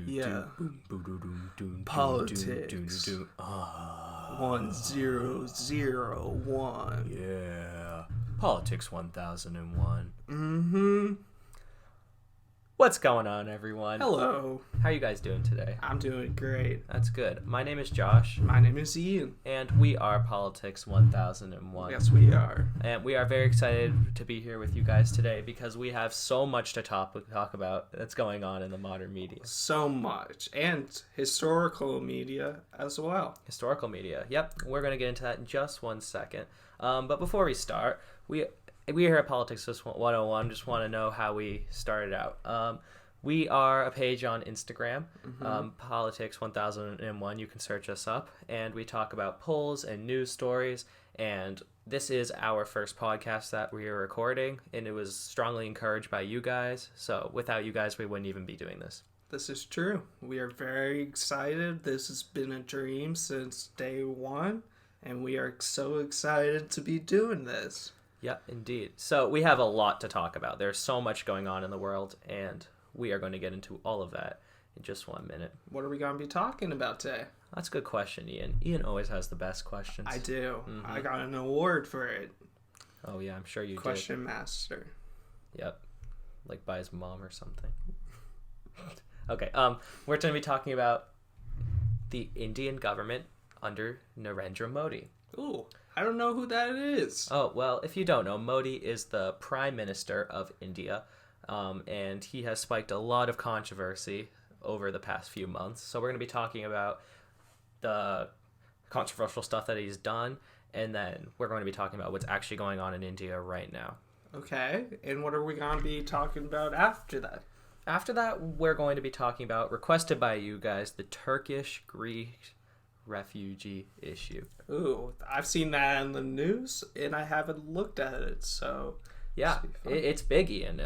Yeah. Politics. 1001. Yeah. Politics 1001. Mm-hmm. What's going on, everyone? Hello. How are you guys doing today? I'm doing great. That's good. My name is Josh. My name is Ian. And we are Politics 1001. Yes, we are. And we are very excited to be here with you guys today because we have so much to talk about that's going on in the modern media. So much. And historical media as well. Historical media. Yep. We're going to get into that in just 1 second. But before we start, we here at Politics 101 just want to know how we started out. We are a page on Instagram, Politics 1001. You can search us up, and we talk about polls and news stories. And this is our first podcast that we are recording, and it was strongly encouraged by you guys. So without you guys, we wouldn't even be doing this. This is true. We are very excited. This has been a dream since day one, and we are so excited to be doing this. Yeah, indeed. So we have a lot to talk about. There's so much going on in the world, and we are going to get into all of that in just 1 minute. What are we going to be talking about today? That's a good question, Ian. Ian always has the best questions. I do. I got an award for it. Oh, yeah, I'm sure you Question Master. Yep. Like by his mom or something. Okay, we're going to be talking about the Indian government under Narendra Modi. Ooh, I don't know who that is. Oh, well, if you don't know, Modi is the Prime Minister of India, and he has spiked a lot of controversy over the past few months. So we're going to be talking about the controversial stuff that he's done, and then we're going to be talking about what's actually going on in India right now. Okay, and what are we going to be talking about after that? After that, we're going to be talking about, requested by you guys, the Turkish-Greek refugee issue. Ooh, I've seen that in the news, and I haven't looked at it, so... Yeah, it's big, Ian.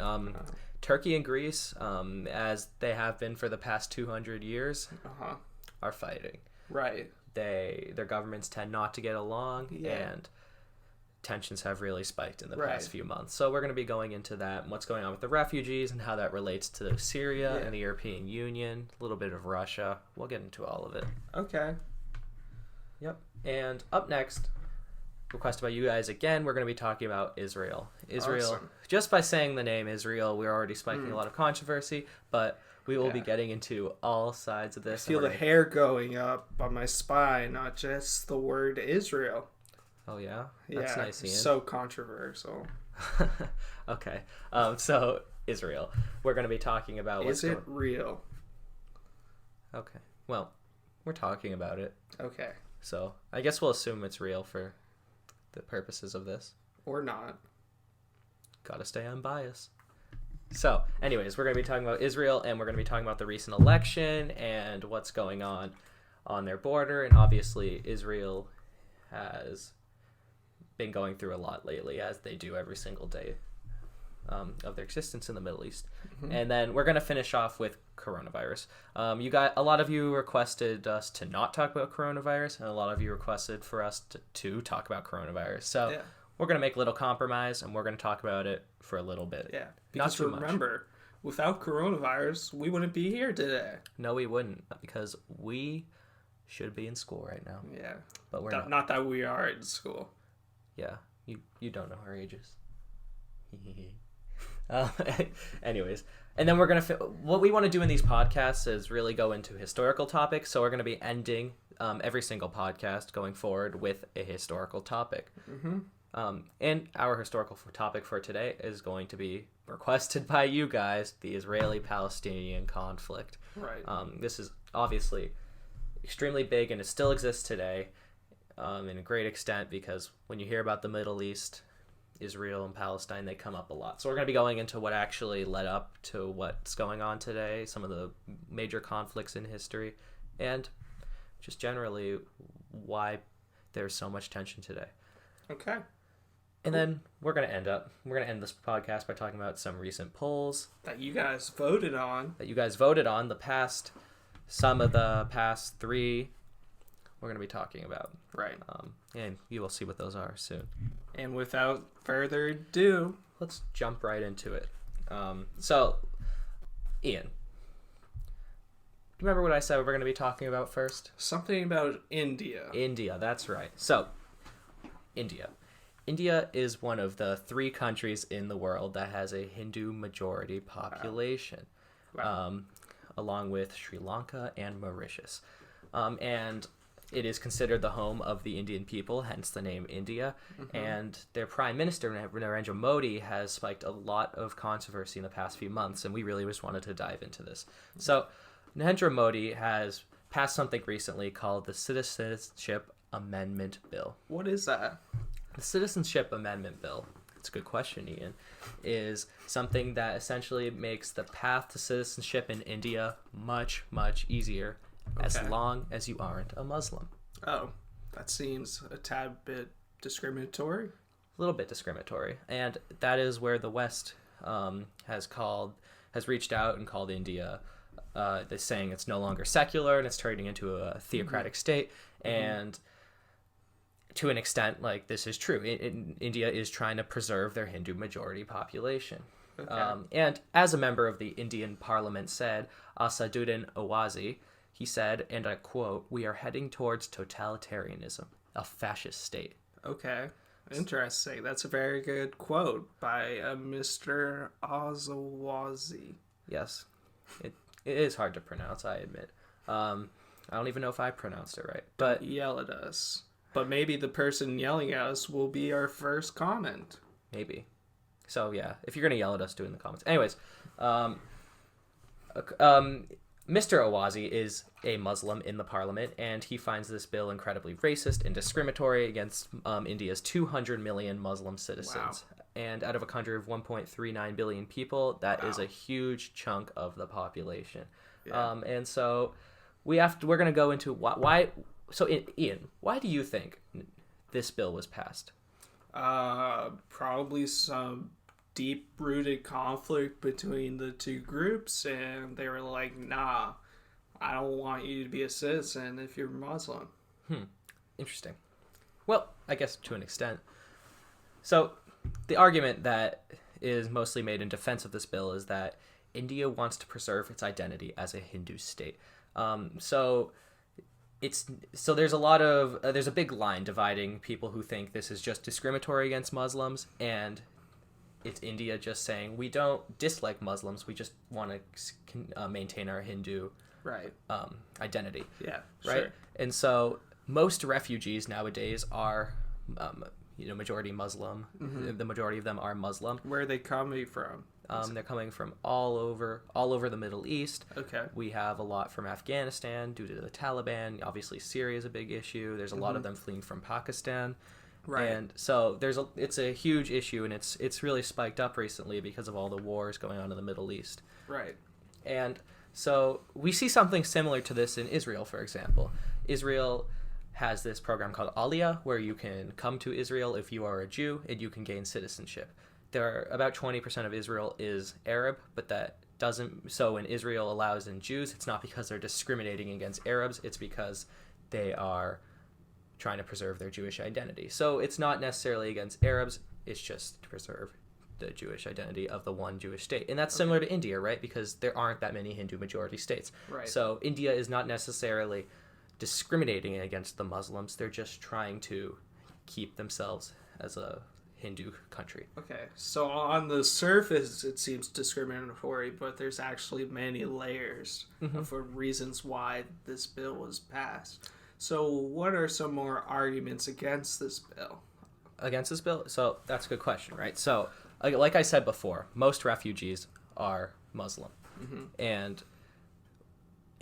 Turkey and Greece, as they have been for the past 200 years, are fighting. Right. Their governments tend not to get along, and tensions have really spiked in the past few months. So we're going to be going into that, and what's going on with the refugees, and how that relates to Syria and the European Union, a little bit of Russia. We'll get into all of it. Okay. Yep. And up next, requested by you guys again, we're going to be talking about Israel. Awesome. Just by saying the name Israel, we're already spiking a lot of controversy, but we will be getting into all sides of this. I feel the hair going up on my spine, not just the word Israel. Oh, yeah? That's nice, Ian. So controversial. Okay. So, Israel. We're going to be talking about Is it real? Okay. Well, we're talking about it. Okay. So, I guess we'll assume it's real for the purposes of this. Or not. Gotta stay unbiased. So, anyways, we're going to be talking about Israel, and we're going to be talking about the recent election and what's going on their border. And obviously, Israel has been going through a lot lately, as they do every single day of their existence in the Middle East. And then we're going to finish off with coronavirus. A lot of you requested us to not talk about coronavirus, and a lot of you requested for us to talk about coronavirus. So we're going to make a little compromise, and we're going to talk about it for a little bit. Yeah, because not too remember, without coronavirus, we wouldn't be here today. No, we wouldn't, because we should be in school right now. Yeah, but we're not. Not that we are in school. Yeah, you don't know our ages. Anyways, and then we're going to... What we want to do in these podcasts is really go into historical topics, so we're going to be ending every single podcast going forward with a historical topic. And our historical topic for today is going to be requested by you guys, the Israeli-Palestinian conflict. Right. This is obviously extremely big, and it still exists today in a great extent, because when you hear about the Middle East, Israel and Palestine, they come up a lot. So we're going to be going into what actually led up to what's going on today, some of the major conflicts in history, and just generally why there's so much tension today. Okay. And then we're going to end this podcast by talking about some recent polls that you guys voted on. Some of the past three we're going to be talking about. Right. And you will see what those are soon. And without further ado, let's jump right into it. So, Ian, do you remember what I said we're going to be talking about first? Something about India. India, that's right. So, India. India is one of the 3 countries in the world that has a Hindu majority population, Wow. along with Sri Lanka and Mauritius. And it is considered the home of the Indian people, hence the name India. And their prime minister, Narendra Modi, has spiked a lot of controversy in the past few months, and we really just wanted to dive into this. So, Narendra Modi has passed something recently called the Citizenship Amendment Bill. What is that? The Citizenship Amendment Bill, it's a good question, Ian, is something that essentially makes the path to citizenship in India much, much easier as Okay. long as you aren't a Muslim. Oh, that seems a tad bit discriminatory. A little bit discriminatory. And that is where the West has reached out and called India, they're saying it's no longer secular and it's turning into a theocratic state. And to an extent, like, this is true. India is trying to preserve their Hindu majority population. Okay. And as a member of the Indian parliament said, Asaduddin Owaisi, he said, and I quote, "We are heading towards totalitarianism, a fascist state." Okay. Interesting. That's a very good quote by Mr. Ozawazi. Yes, it is hard to pronounce, I admit. I don't even know if I pronounced it right, but Yell at us. But maybe the person yelling at us will be our first comment. maybe. So yeah, if you're gonna yell at us, do it in the comments. Anyways, Mr. Owaisi is a Muslim in the parliament, and he finds this bill incredibly racist and discriminatory against India's 200 million Muslim citizens. Wow. And out of a country of 1.39 billion people, that is Wow. a huge chunk of the population. Yeah. And so we're going to go into why. So, Ian, why do you think this bill was passed? Probably some deep-rooted conflict between the two groups, and they were like, nah, I don't want you to be a citizen if you're Muslim. Interesting. Well, I guess to an extent. So, the argument that is mostly made in defense of this bill is that India wants to preserve its identity as a Hindu state. So there's a big line dividing people who think this is just discriminatory against Muslims, and it's India just saying we don't dislike Muslims, we just want to maintain our Hindu Right. identity. Yeah. Right. Sure. And so most refugees nowadays are majority Muslim. The majority of them are Muslim. Where are they coming from? They're coming from all over the Middle East. Okay. We have a lot from Afghanistan due to the Taliban. Obviously, Syria is a big issue. There's a lot of them fleeing from Pakistan. Right. And so it's a huge issue, and it's really spiked up recently because of all the wars going on in the Middle East. Right. And so we see something similar to this in Israel, for example. Israel has this program called Aliyah, where you can come to Israel if you are a Jew and you can gain citizenship. There are about 20% of Israel is Arab, but that doesn't. So when Israel allows in Jews, it's not because they're discriminating against Arabs. It's because they are trying to preserve their Jewish identity. So it's not necessarily against Arabs. It's just to preserve the Jewish identity of the one Jewish state. And that's similar to India, right? Because there aren't that many Hindu majority states. Right. So India is not necessarily discriminating against the Muslims. They're just trying to keep themselves as a Hindu country. Okay. So on the surface, it seems discriminatory, but there's actually many layers for reasons why this bill was passed. So what are some more arguments against this bill? Against this bill? So that's a good question, right? So like I said before, most refugees are Muslim. And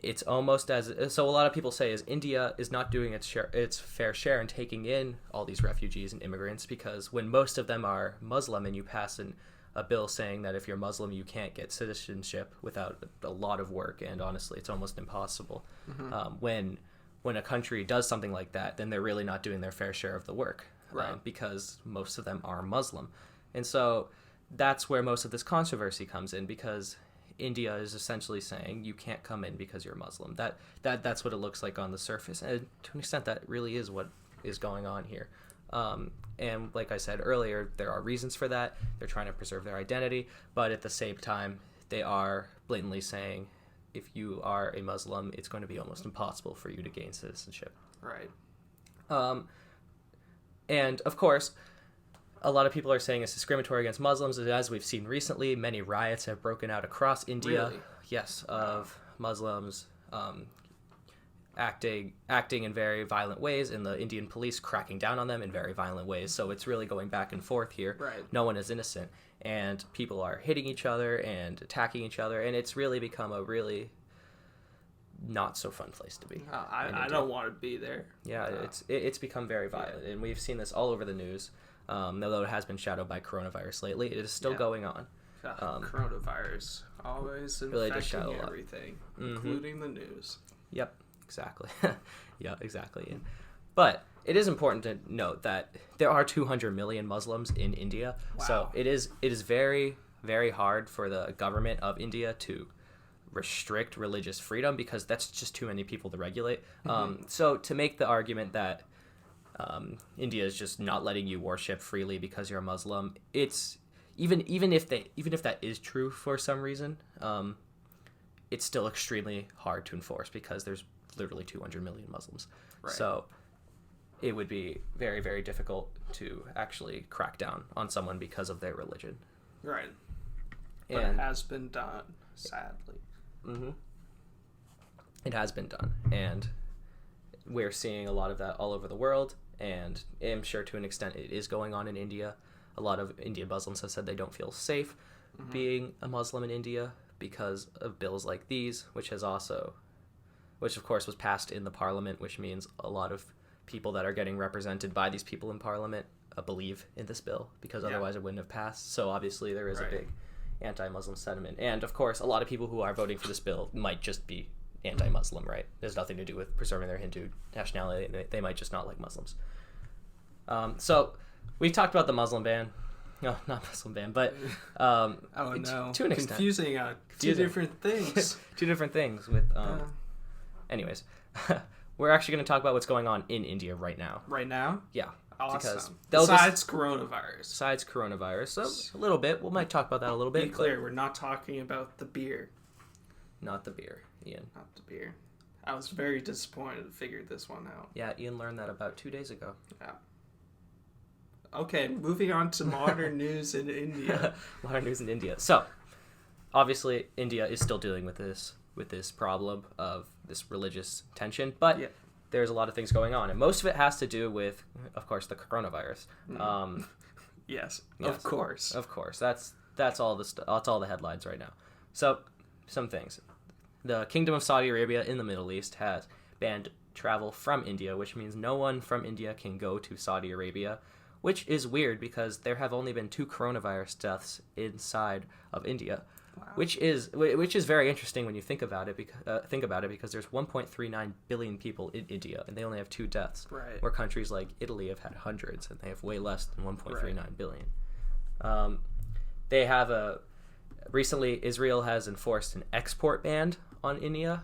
it's almost so a lot of people say is India is not doing its fair share in taking in all these refugees and immigrants, because when most of them are Muslim and you pass a bill saying that if you're Muslim you can't get citizenship without a lot of work, and honestly it's almost impossible. When a country does something like that, then they're really not doing their fair share of the work, Right. because most of them are Muslim. And so that's where most of this controversy comes in, because India is essentially saying you can't come in because you're Muslim. That's what it looks like on the surface, and to an extent that really is what is going on here. And like I said earlier, there are reasons for that. They're trying to preserve their identity, but at the same time, they are blatantly saying, if you are a Muslim, it's going to be almost impossible for you to gain citizenship. Right. And of course, a lot of people are saying it's discriminatory against Muslims, and as we've seen recently, many riots have broken out across India. Really? Yes, of Muslims acting in very violent ways, and the Indian police cracking down on them in very violent ways. So it's really going back and forth here. Right. No one is innocent, and people are hitting each other and attacking each other, and it's really become a really not so fun place to be. I don't want to be there. Yeah, it's become very violent, and we've seen this all over the news. Although it has been shadowed by coronavirus lately, it is still going on. Coronavirus always really infecting everything, including the news. Yep, exactly. Yeah, exactly. But it is important to note that there are 200 million Muslims in India, so it is very, very hard for the government of India to restrict religious freedom because that's just too many people to regulate. So to make the argument that India is just not letting you worship freely because you're a Muslim, it's even if that is true for some reason, it's still extremely hard to enforce because there's literally 200 million Muslims. Right. So it would be very, very difficult to actually crack down on someone because of their religion. Right. But it has been done, sadly. It has been done, and we're seeing a lot of that all over the world, and I'm sure to an extent it is going on in India. A lot of Indian Muslims have said they don't feel safe being a Muslim in India because of bills like these, which of course was passed in the parliament, which means a lot of people that are getting represented by these people in parliament believe in this bill because otherwise it wouldn't have passed. So obviously there is a big anti-Muslim sentiment, and of course a lot of people who are voting for this bill might just be anti-Muslim, right? There's nothing to do with preserving their Hindu nationality. They might just not like Muslims. So we've talked about the Muslim ban. No, not Muslim ban, but to an extent. Confusing. Two different things. Two different things with anyways. We're actually going to talk about what's going on in India right now. Right now? Yeah. Awesome. Besides coronavirus. So a little bit. We might talk about that a little bit. Be clear, we're not talking about the beer. Not the beer, Ian. Not the beer. I was very disappointed to figure this one out. Yeah, Ian learned that about 2 days ago. Yeah. Okay, moving on to modern news in India. Modern news in India. So, obviously, India is still dealing with this problem of this religious tension, but there's a lot of things going on, and most of it has to do with, of course, the coronavirus. Yes, of course. Of course. That's all the headlines right now. So, some things. The Kingdom of Saudi Arabia in the Middle East has banned travel from India, which means no one from India can go to Saudi Arabia, which is weird because there have only been 2 coronavirus deaths inside of India, which is very interesting when you think about it. Because there's 1.39 billion people in India, and they only have 2 deaths. Right. Where countries like Italy have had hundreds, and they have way less than 1.39 billion. They have recently Israel has enforced an export ban on India,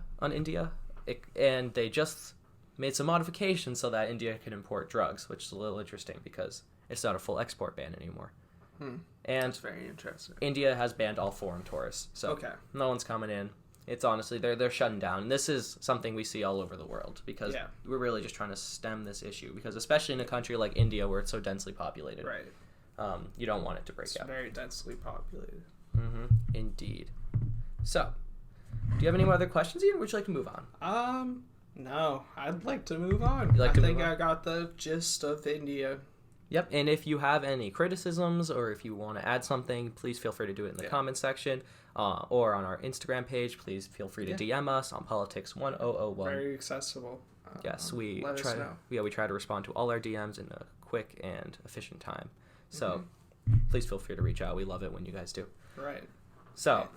and they just made some modifications so that India can import drugs, which is a little interesting because it's not a full export ban anymore. And that's very interesting. India has banned all foreign tourists, so no one's coming in. It's honestly they're shutting down. And this is something we see all over the world because we're really just trying to stem this issue. Because especially in a country like India where it's so densely populated, you don't want it to break out. It's very densely populated. Indeed. So, do you have any more other questions, Ian? Or would you like to move on? No, I'd like to move on. I think I got the gist of India. Yep, and if you have any criticisms or if you want to add something, please feel free to do it in the comment section or on our Instagram page. Please feel free to DM us on Politics1001. Very accessible. Yes, we try to respond to all our DMs in a quick and efficient time. So please feel free to reach out. We love it when you guys do. Right. So,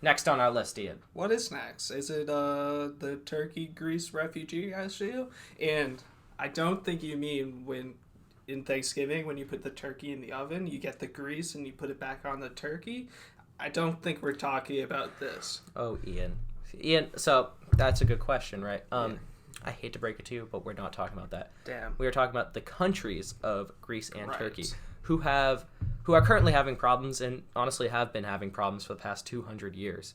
next on our list, Ian. What is next? Is it the Turkey Greece refugee issue? And I don't think you mean when in Thanksgiving when you put the turkey in the oven, you get the grease and you put it back on the turkey. I don't think we're talking about this. Oh, Ian, so that's a good question, right? I hate to break it to you, but we're not talking about that. Damn. We are talking about the countries of Greece and Right. Turkey who are currently having problems and honestly have been having problems for the past 200 years.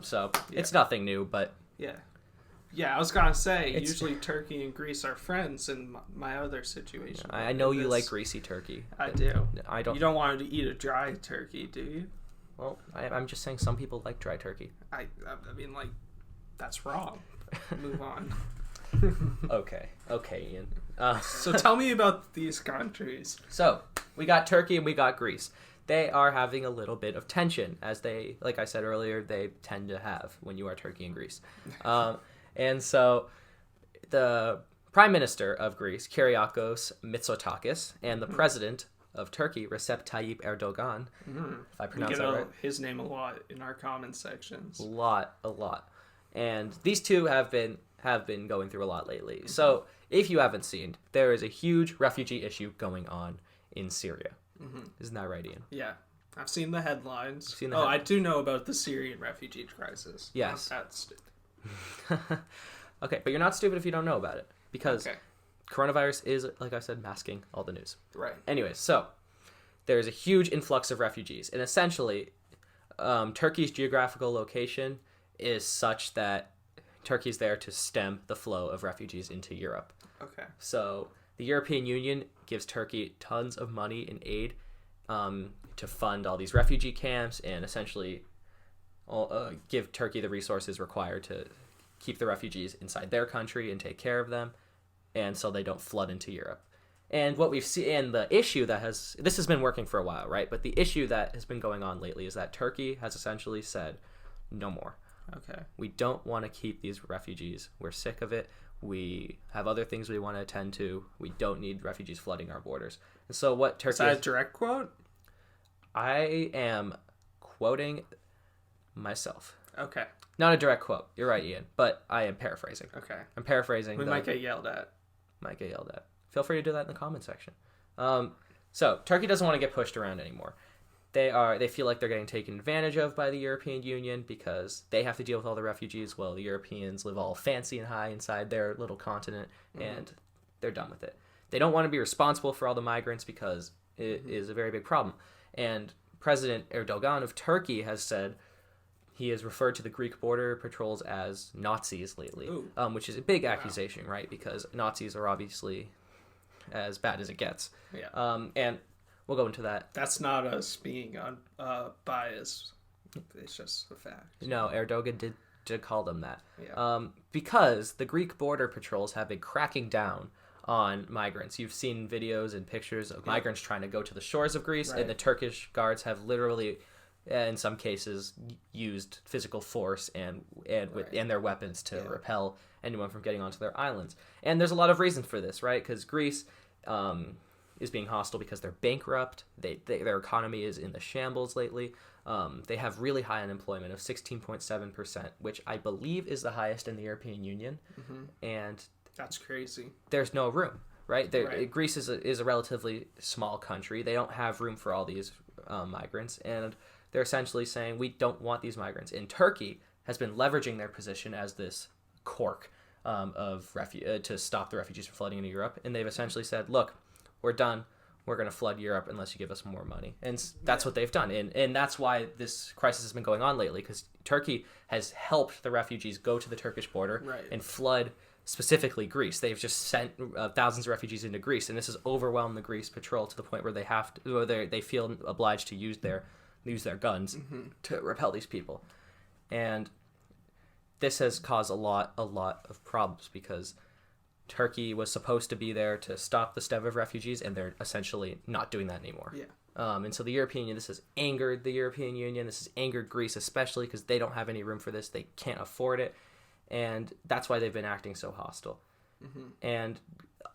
So it's nothing new, but Yeah. Yeah, I was gonna say, usually Turkey and Greece are friends in my other situation. I know you like greasy turkey. I do. I don't. You don't want to eat a dry turkey, do you? Well, I'm just saying some people like dry turkey. I mean, like, that's wrong. Move on. Okay, Ian. So tell me about these countries. So we got Turkey and we got Greece. They are having a little bit of tension, as they, like I said earlier, they tend to have when you are Turkey and Greece. And so the Prime Minister of Greece, Kyriakos Mitsotakis, and the President of Turkey, Recep Tayyip Erdogan, if I pronounce that right. His name a lot in our comment sections. A lot. And these two have been going through a lot lately. So if you haven't seen, there is a huge refugee issue going on in Syria. Isn't that right, Ian? Yeah. I've seen the headlines. I do know about the Syrian refugee crisis. Yes. That's stupid. Okay, but you're not stupid if you don't know about it, because coronavirus is, like I said, masking all the news. Right. Anyways, so there's a huge influx of refugees, and essentially Turkey's geographical location is such that Turkey's there to stem the flow of refugees into Europe. Okay. So the European Union gives Turkey tons of money and aid to fund all these refugee camps and essentially give Turkey the resources required to keep the refugees inside their country and take care of them, and so they don't flood into Europe. And what we've seen, and the issue this has been working for a while, right? But the issue that has been going on lately is that Turkey has essentially said, no more. Okay. We don't want to keep these refugees. We're sick of it. We have other things we want to attend to. We don't need refugees flooding our borders. And so what Turkey... Is that a direct quote? I am quoting myself. Okay. Not a direct quote. You're right, Ian. But I am paraphrasing. Okay. I'm paraphrasing. We might get yelled at. Might get yelled at. Feel free to do that in the comment section. So Turkey doesn't want to get pushed around anymore. They feel like they're getting taken advantage of by the European Union because they have to deal with all the refugees while the Europeans live all fancy and high inside their little continent, and they're done with it. They don't want to be responsible for all the migrants because it is a very big problem. And President Erdogan of Turkey has said he has referred to the Greek border patrols as Nazis lately, which is a big accusation, right? Because Nazis are obviously as bad as it gets. Yeah. And we'll go into that. That's not us being biased. It's just a fact. No, Erdogan did call them that. Yeah. Because the Greek border patrols have been cracking down on migrants. You've seen videos and pictures of migrants trying to go to the shores of Greece, and the Turkish guards have literally, in some cases, used physical force and their weapons to repel anyone from getting onto their islands. And there's a lot of reasons for this, right? Because Greece is being hostile because they're bankrupt. Their economy is in the shambles lately. They have really high unemployment of 16.7%, which I believe is the highest in the European Union. And that's crazy. There's no room, right? Greece is a relatively small country. They don't have room for all these migrants, and they're essentially saying we don't want these migrants. And Turkey has been leveraging their position as this cork to stop the refugees from flooding into Europe, and they've essentially said, look, we're done. We're going to flood Europe unless you give us more money. And that's what they've done. And that's why this crisis has been going on lately, because Turkey has helped the refugees go to the Turkish border and flood specifically Greece. They've just sent thousands of refugees into Greece, and this has overwhelmed the Greece patrol to the point where they feel obliged to use their guns to repel these people. And this has caused a lot of problems because Turkey was supposed to be there to stop the stem of refugees, and they're essentially not doing that anymore. Yeah. And so this has angered the European Union. This has angered Greece, especially because they don't have any room for this. They can't afford it. And that's why they've been acting so hostile. And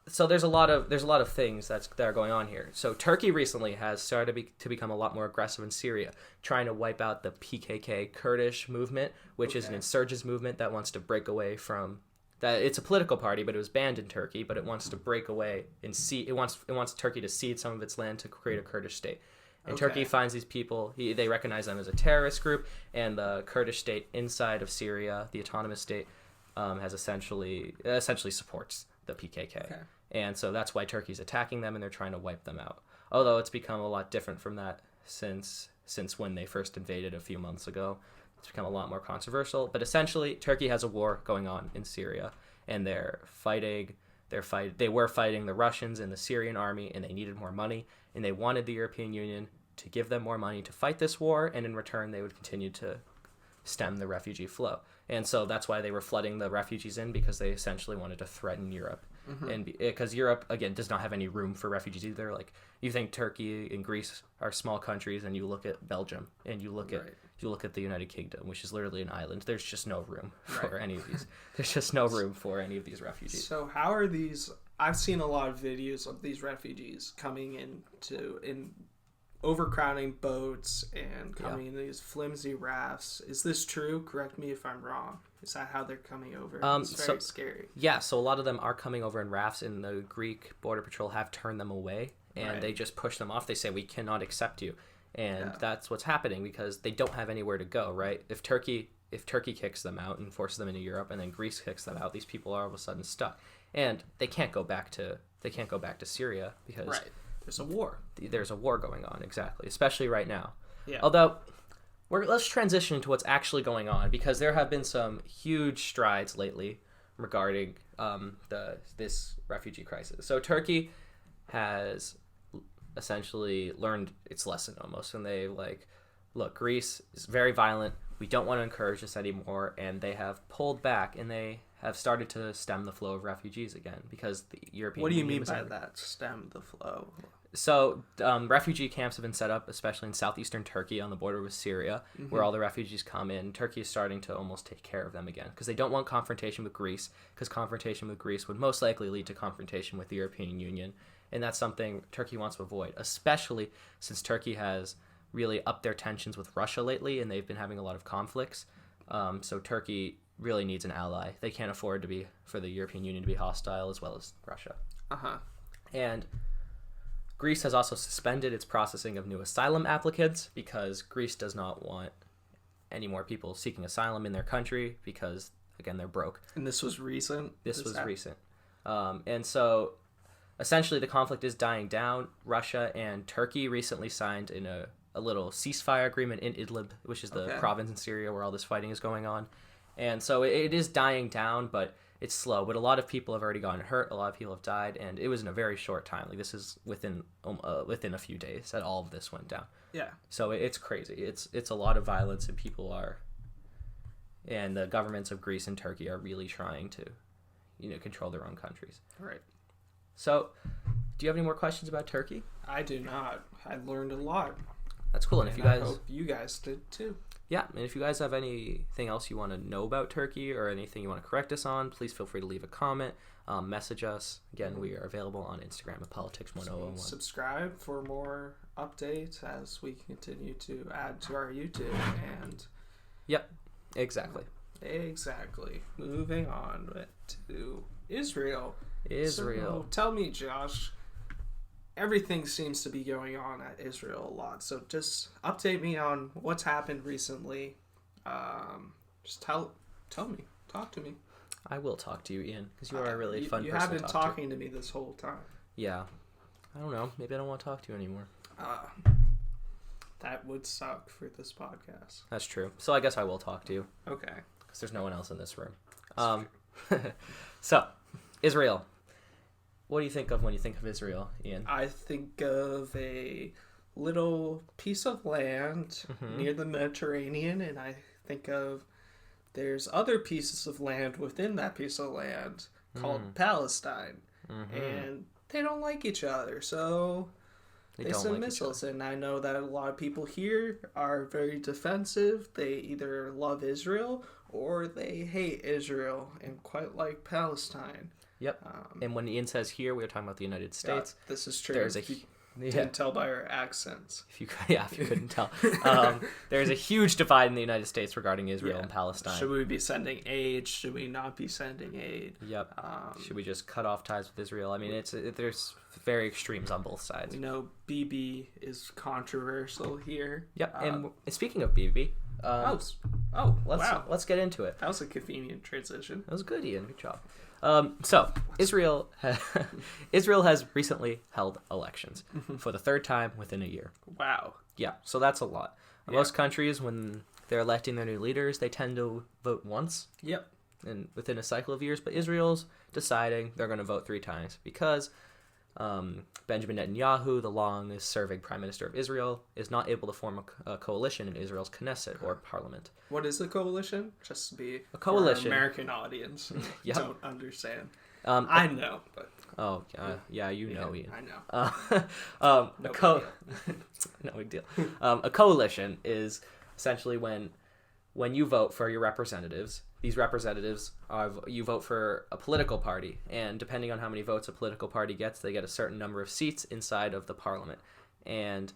so there's a lot of things that are going on here. So Turkey recently has started to become a lot more aggressive in Syria, trying to wipe out the PKK Kurdish movement, which is an insurgents movement that wants to break away from that. It's a political party, but it was banned in Turkey. But it wants to break away and it wants Turkey to cede some of its land to create a Kurdish state. And Turkey finds these people, they recognize them as a terrorist group, and the Kurdish state inside of Syria, the autonomous state, has essentially supports the PKK. Okay. And so that's why Turkey's attacking them, and they're trying to wipe them out. Although it's become a lot different from that since when they first invaded a few months ago. It's become a lot more controversial. But essentially, Turkey has a war going on in Syria, and they were fighting the Russians and the Syrian army, and they needed more money, and they wanted the European Union to give them more money to fight this war, and in return they would continue to stem the refugee flow. And so that's why they were flooding the refugees in, because they essentially wanted to threaten Europe. And because Europe, again, does not have any room for refugees either. Like, you think Turkey and Greece are small countries, and you look at Belgium, and you look at the United Kingdom, which is literally an island. There's just no room for any of these. There's just no room for any of these refugees. So how are these? I've seen a lot of videos of these refugees coming in overcrowding boats and coming in these flimsy rafts. Is this true? Correct me if I'm wrong. Is that how they're coming over? It's very scary. Yeah, so a lot of them are coming over in rafts, and the Greek Border Patrol have turned them away, and they just push them off. They say, we cannot accept you. And that's what's happening, because they don't have anywhere to go, right? If Turkey kicks them out and forces them into Europe, and then Greece kicks them out, these people are all of a sudden stuck. And they can't go back to Syria, because there's a war. There's a war going on, exactly, especially right now. Yeah. Although, let's transition to what's actually going on, because there have been some huge strides lately regarding this refugee crisis. So Turkey has essentially learned its lesson almost, and they look, Greece is very violent. We don't want to encourage this anymore, and they have pulled back, and they have started to stem the flow of refugees again, because the European What do you Union mean by that? Stem the flow? So refugee camps have been set up, especially in southeastern Turkey on the border with Syria, where all the refugees come in. Turkey is starting to almost take care of them again, because they don't want confrontation with Greece, because confrontation with Greece would most likely lead to confrontation with the European Union. And that's something Turkey wants to avoid, especially since Turkey has really upped their tensions with Russia lately, and they've been having a lot of conflicts. So Turkey really needs an ally. They can't afford for the European Union to be hostile, as well as Russia. And Greece has also suspended its processing of new asylum applicants, because Greece does not want any more people seeking asylum in their country, because, again, they're broke. And this was recent? This was recent. And so essentially the conflict is dying down. Russia and Turkey recently signed in a little ceasefire agreement in Idlib, which is the province in Syria where all this fighting is going on. And so it is dying down, but it's slow. But a lot of people have already gotten hurt. A lot of people have died, and it was in a very short time. Like, this is within a few days that all of this went down. Yeah. So it's crazy. It's a lot of violence, and the governments of Greece and Turkey are really trying to, control their own countries. Right. So, do you have any more questions about Turkey? I do not. I learned a lot. That's cool. And if you guys, I hope you guys did too. Yeah, and if you guys have anything else you want to know about Turkey, or anything you want to correct us on, please feel free to leave a comment, message us. Again, we are available on Instagram at Politics1001. Subscribe for more updates as we continue to add to our YouTube. And yep, exactly. Moving on to Israel. So, tell me, Josh, everything seems to be going on at Israel a lot. So just update me on what's happened recently. Just tell me. Talk to me. I will talk to you, Ian, because you are a really fun person to talk to. You have been talking to me this whole time. Yeah. I don't know. Maybe I don't want to talk to you anymore. That would suck for this podcast. That's true. So I guess I will talk to you. Okay. Because there's no one else in this room. So, Israel. What do you think of when you think of Israel, Ian? I think of a little piece of land near the Mediterranean, and I think of there's other pieces of land within that piece of land called Palestine, and they don't like each other, so they send missiles. And I know that a lot of people here are very defensive. They either love Israel or they hate Israel and quite like Palestine. Yep. And when Ian says here, we are talking about the United States. Yeah, this is true. You can't tell by our accents. If you couldn't tell. There's a huugh divide in the United States regarding Israel and Palestine. Should we be sending aid? Should we not be sending aid? Yep. Should we just cut off ties with Israel? I mean, there's very extremes on both sides. We know BB is controversial here. Yep. And speaking of BB... Oh, wow. Let's get into it. That was a convenient transition. That was good, Ian. Good job. So Israel has recently held elections for the third time within a year. Wow. Yeah, so that's a lot. Yeah. Most countries, when they're electing their new leaders, they tend to vote once. Yep. And within a cycle of years, but Israel's deciding they're going to vote 3 times because Benjamin Netanyahu, the longest-serving prime minister of Israel, is not able to form a coalition in Israel's Knesset or parliament. What is a coalition? Just to be a coalition. For our American audience who yep. don't understand. I know, but yeah, you know, Ian. I know. No big deal. A coalition is essentially when you vote for your representatives. These representatives you vote for a political party, and depending on how many votes a political party gets, they get a certain number of seats inside of the parliament. And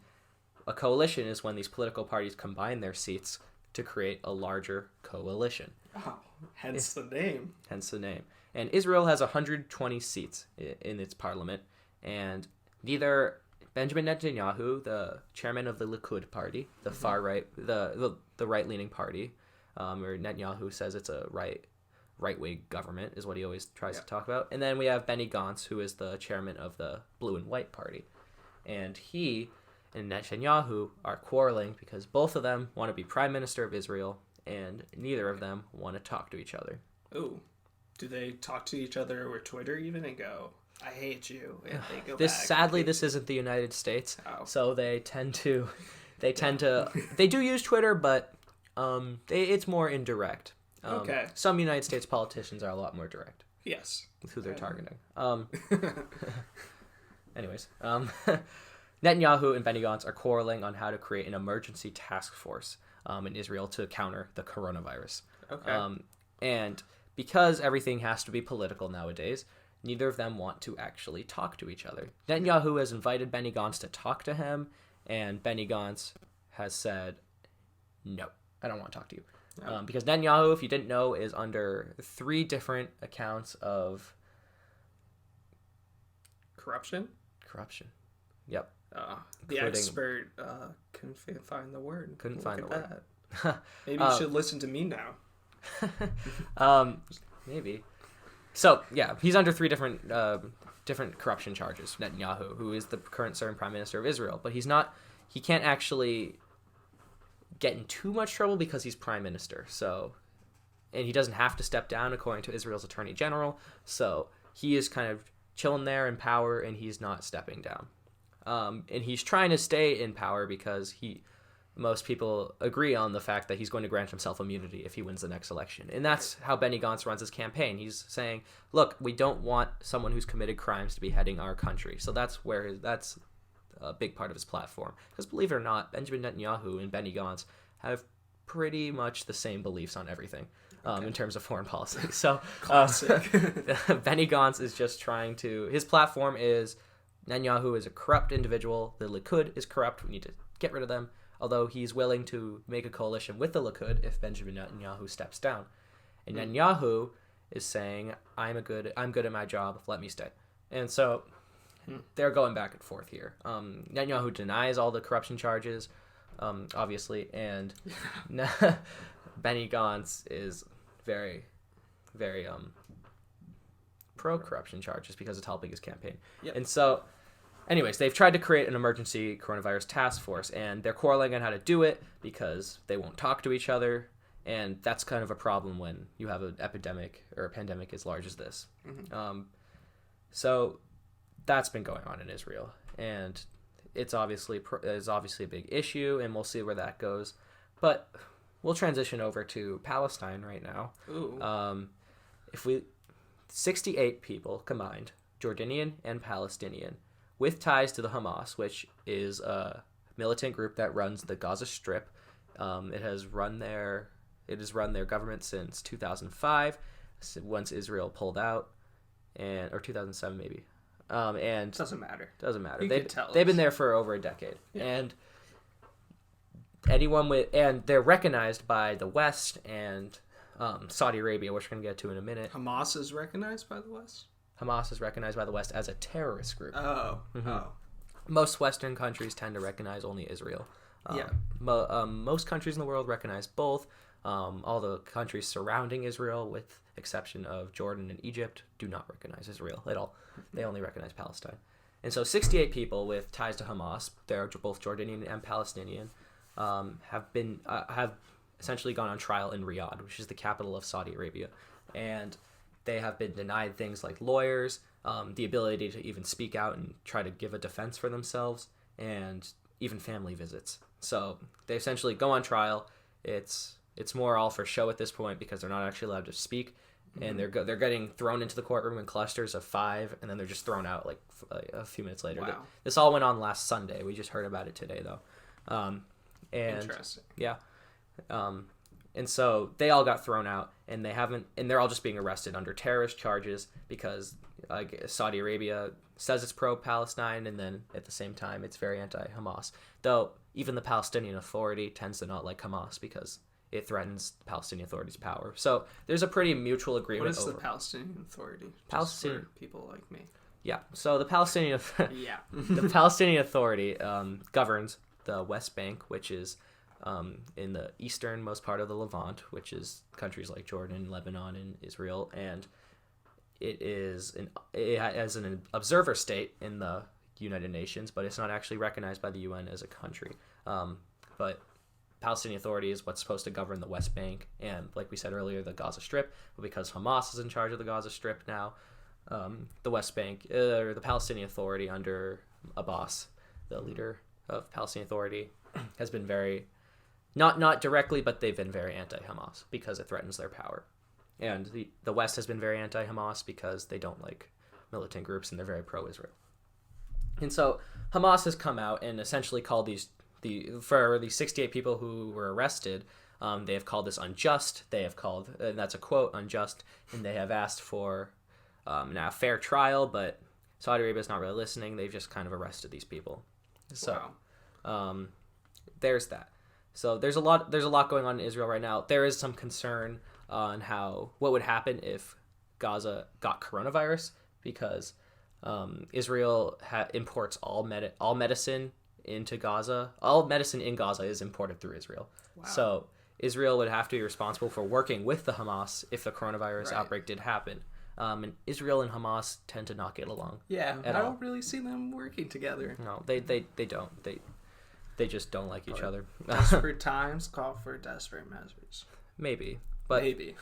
a coalition is when these political parties combine their seats to create a larger coalition. Oh, hence the name. Hence the name. And Israel has 120 seats in its parliament, and neither Benjamin Netanyahu, the chairman of the Likud party, the far right, the right-leaning party, or Netanyahu says it's a right-wing government, is what he always tries to talk about. And then we have Benny Gantz, who is the chairman of the Blue and White Party. And he and Netanyahu are quarreling because both of them want to be prime minister of Israel, and neither of them want to talk to each other. Ooh. Do they talk to each other or Twitter even and go, I hate you, and they go this back? Sadly, this isn't the United States, so they do use Twitter, but it's more indirect. Okay. Some United States politicians are a lot more direct. Yes. With who they're targeting. Anyways, Netanyahu and Benny Gantz are quarreling on how to create an emergency task force in Israel to counter the coronavirus. Okay. And because everything has to be political nowadays, neither of them want to actually talk to each other. Netanyahu has invited Benny Gantz to talk to him, and Benny Gantz has said, no, I don't want to talk to you. No. Because Netanyahu, if you didn't know, is under 3 different accounts of... Corruption? Yep. The expert couldn't find the word. Couldn't find the word. Maybe you should listen to me now. Maybe. So yeah, he's under 3 different corruption charges. Netanyahu, who is the current serving prime minister of Israel, but he can't actually get in too much trouble because he's prime minister. So, and he doesn't have to step down according to Israel's attorney general. So he is kind of chilling there in power, and he's not stepping down. And he's trying to stay in power because most people agree on the fact that he's going to grant himself immunity if he wins the next election. And that's how Benny Gantz runs his campaign. He's saying, look, we don't want someone who's committed crimes to be heading our country. So that's a big part of his platform. Because believe it or not, Benjamin Netanyahu and Benny Gantz have pretty much the same beliefs on everything in terms of foreign policy. So Benny Gantz is just trying to... His platform is Netanyahu is a corrupt individual. The Likud is corrupt. We need to get rid of them. Although he's willing to make a coalition with the Likud if Benjamin Netanyahu steps down. And Netanyahu is saying, I'm good at my job, let me stay. And so they're going back and forth here. Netanyahu denies all the corruption charges, obviously, and Benny Gantz is very, very pro-corruption charges because it's helping his campaign. Yep. And so... Anyways, they've tried to create an emergency coronavirus task force, and they're quarreling on how to do it because they won't talk to each other, and that's kind of a problem when you have an epidemic or a pandemic as large as this. Mm-hmm. So that's been going on in Israel, and it's obviously a big issue, and we'll see where that goes. But we'll transition over to Palestine right now. Ooh. 68 people combined, Jordanian and Palestinian, with ties to the Hamas, which is a militant group that runs the Gaza Strip. It has run their government since 2005, once Israel pulled out, or 2007 maybe. And doesn't matter. They've been there for over a decade, and they're recognized by the West and Saudi Arabia, which we're going to get to in a minute. Hamas is recognized by the West? Hamas is recognized by the West as a terrorist group. Oh. Mm-hmm. Oh. Most Western countries tend to recognize only Israel. Most countries in the world recognize both. All the countries surrounding Israel, with exception of Jordan and Egypt, do not recognize Israel at all. They only recognize Palestine. And so 68 people with ties to Hamas, they're both Jordanian and Palestinian, have essentially gone on trial in Riyadh, which is the capital of Saudi Arabia. And they have been denied things like lawyers, the ability to even speak out and try to give a defense for themselves, and even family visits. So they essentially go on trial. It's more all for show at this point because they're not actually allowed to speak, and they're getting thrown into the courtroom in clusters of 5, and then they're just thrown out like a few minutes later. Wow. This all went on last Sunday. We just heard about it today, though. And Interesting. Yeah. And so they all got thrown out, and they're all just being arrested under terrorist charges because Saudi Arabia says it's pro-Palestine, and then at the same time it's very anti-Hamas. Though even the Palestinian Authority tends to not like Hamas because it threatens the Palestinian Authority's power. So there's a pretty mutual agreement. What is the Palestinian Authority? Palestinian for people like me. Yeah. So the Palestinian the Palestinian Authority governs the West Bank, which is in the easternmost part of the Levant, which is countries like Jordan, Lebanon, and Israel, and it has an observer state in the United Nations, but it's not actually recognized by the UN as a country. But Palestinian Authority is what's supposed to govern the West Bank, and like we said earlier, the Gaza Strip. But because Hamas is in charge of the Gaza Strip now, the West Bank, or the Palestinian Authority under Abbas, the leader of Palestinian Authority, has been very, not directly, but they've been very anti-Hamas because it threatens their power. And the West has been very anti-Hamas because they don't like militant groups and they're very pro-Israel. And so Hamas has come out and essentially called for the 68 people who were arrested, they have called this unjust. They have called, and that's a quote, unjust, and they have asked for now a fair trial, but Saudi Arabia is not really listening. They've just kind of arrested these people. So there's that. So there's a lot going on in Israel right now. There is some concern on what would happen if Gaza got coronavirus, because Israel imports all medicine into Gaza. All medicine in Gaza is imported through Israel. Wow. So Israel would have to be responsible for working with the Hamas if the coronavirus outbreak did happen. And Israel and Hamas tend to not get along. Yeah, I don't really see them working together. No, they don't. They just don't like each other. Desperate times call for desperate measures. Maybe. But maybe.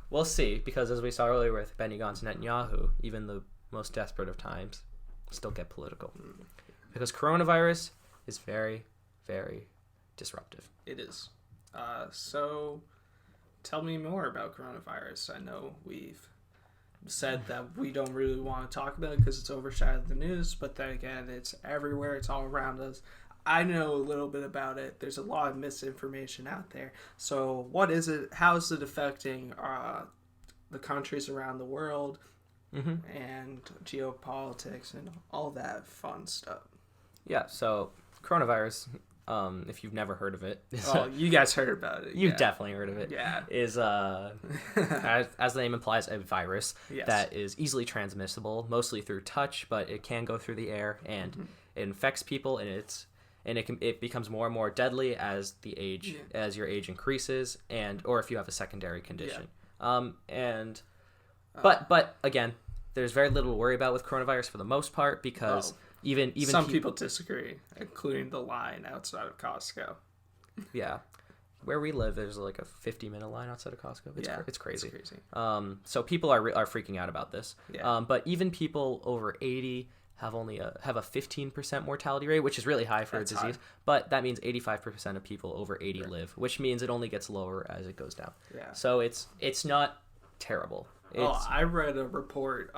We'll see, because as we saw earlier with Benny Gantz and Netanyahu, even the most desperate of times still get political. Because coronavirus is very, very disruptive. It is. So tell me more about coronavirus. I know we've said that we don't really want to talk about it because it's overshadowed the news, but then again, it's everywhere. It's all around us. I know a little bit about it. There's a lot of misinformation out there. So what is it? How is it affecting the countries around the world and geopolitics and all that fun stuff? Yeah, so coronavirus, if you've never heard of it. You guys heard about it. You've definitely heard of it. Yeah. Is, as the name implies, a virus that is easily transmissible, mostly through touch, but it can go through the air, and it infects people, and it becomes more and more deadly as your age increases, or if you have a secondary condition. But again, there's very little to worry about with coronavirus for the most part, because even some people disagree, including the line outside of Costco. Yeah, where we live, there's like a 50-minute line outside of Costco. It's crazy. So people are freaking out about this. But even people over 80 have a 15% mortality rate, which is really high for a disease. High. But that means 85% of people over 80 live, which means it only gets lower as it goes down. Yeah. So it's not terrible. I read a report.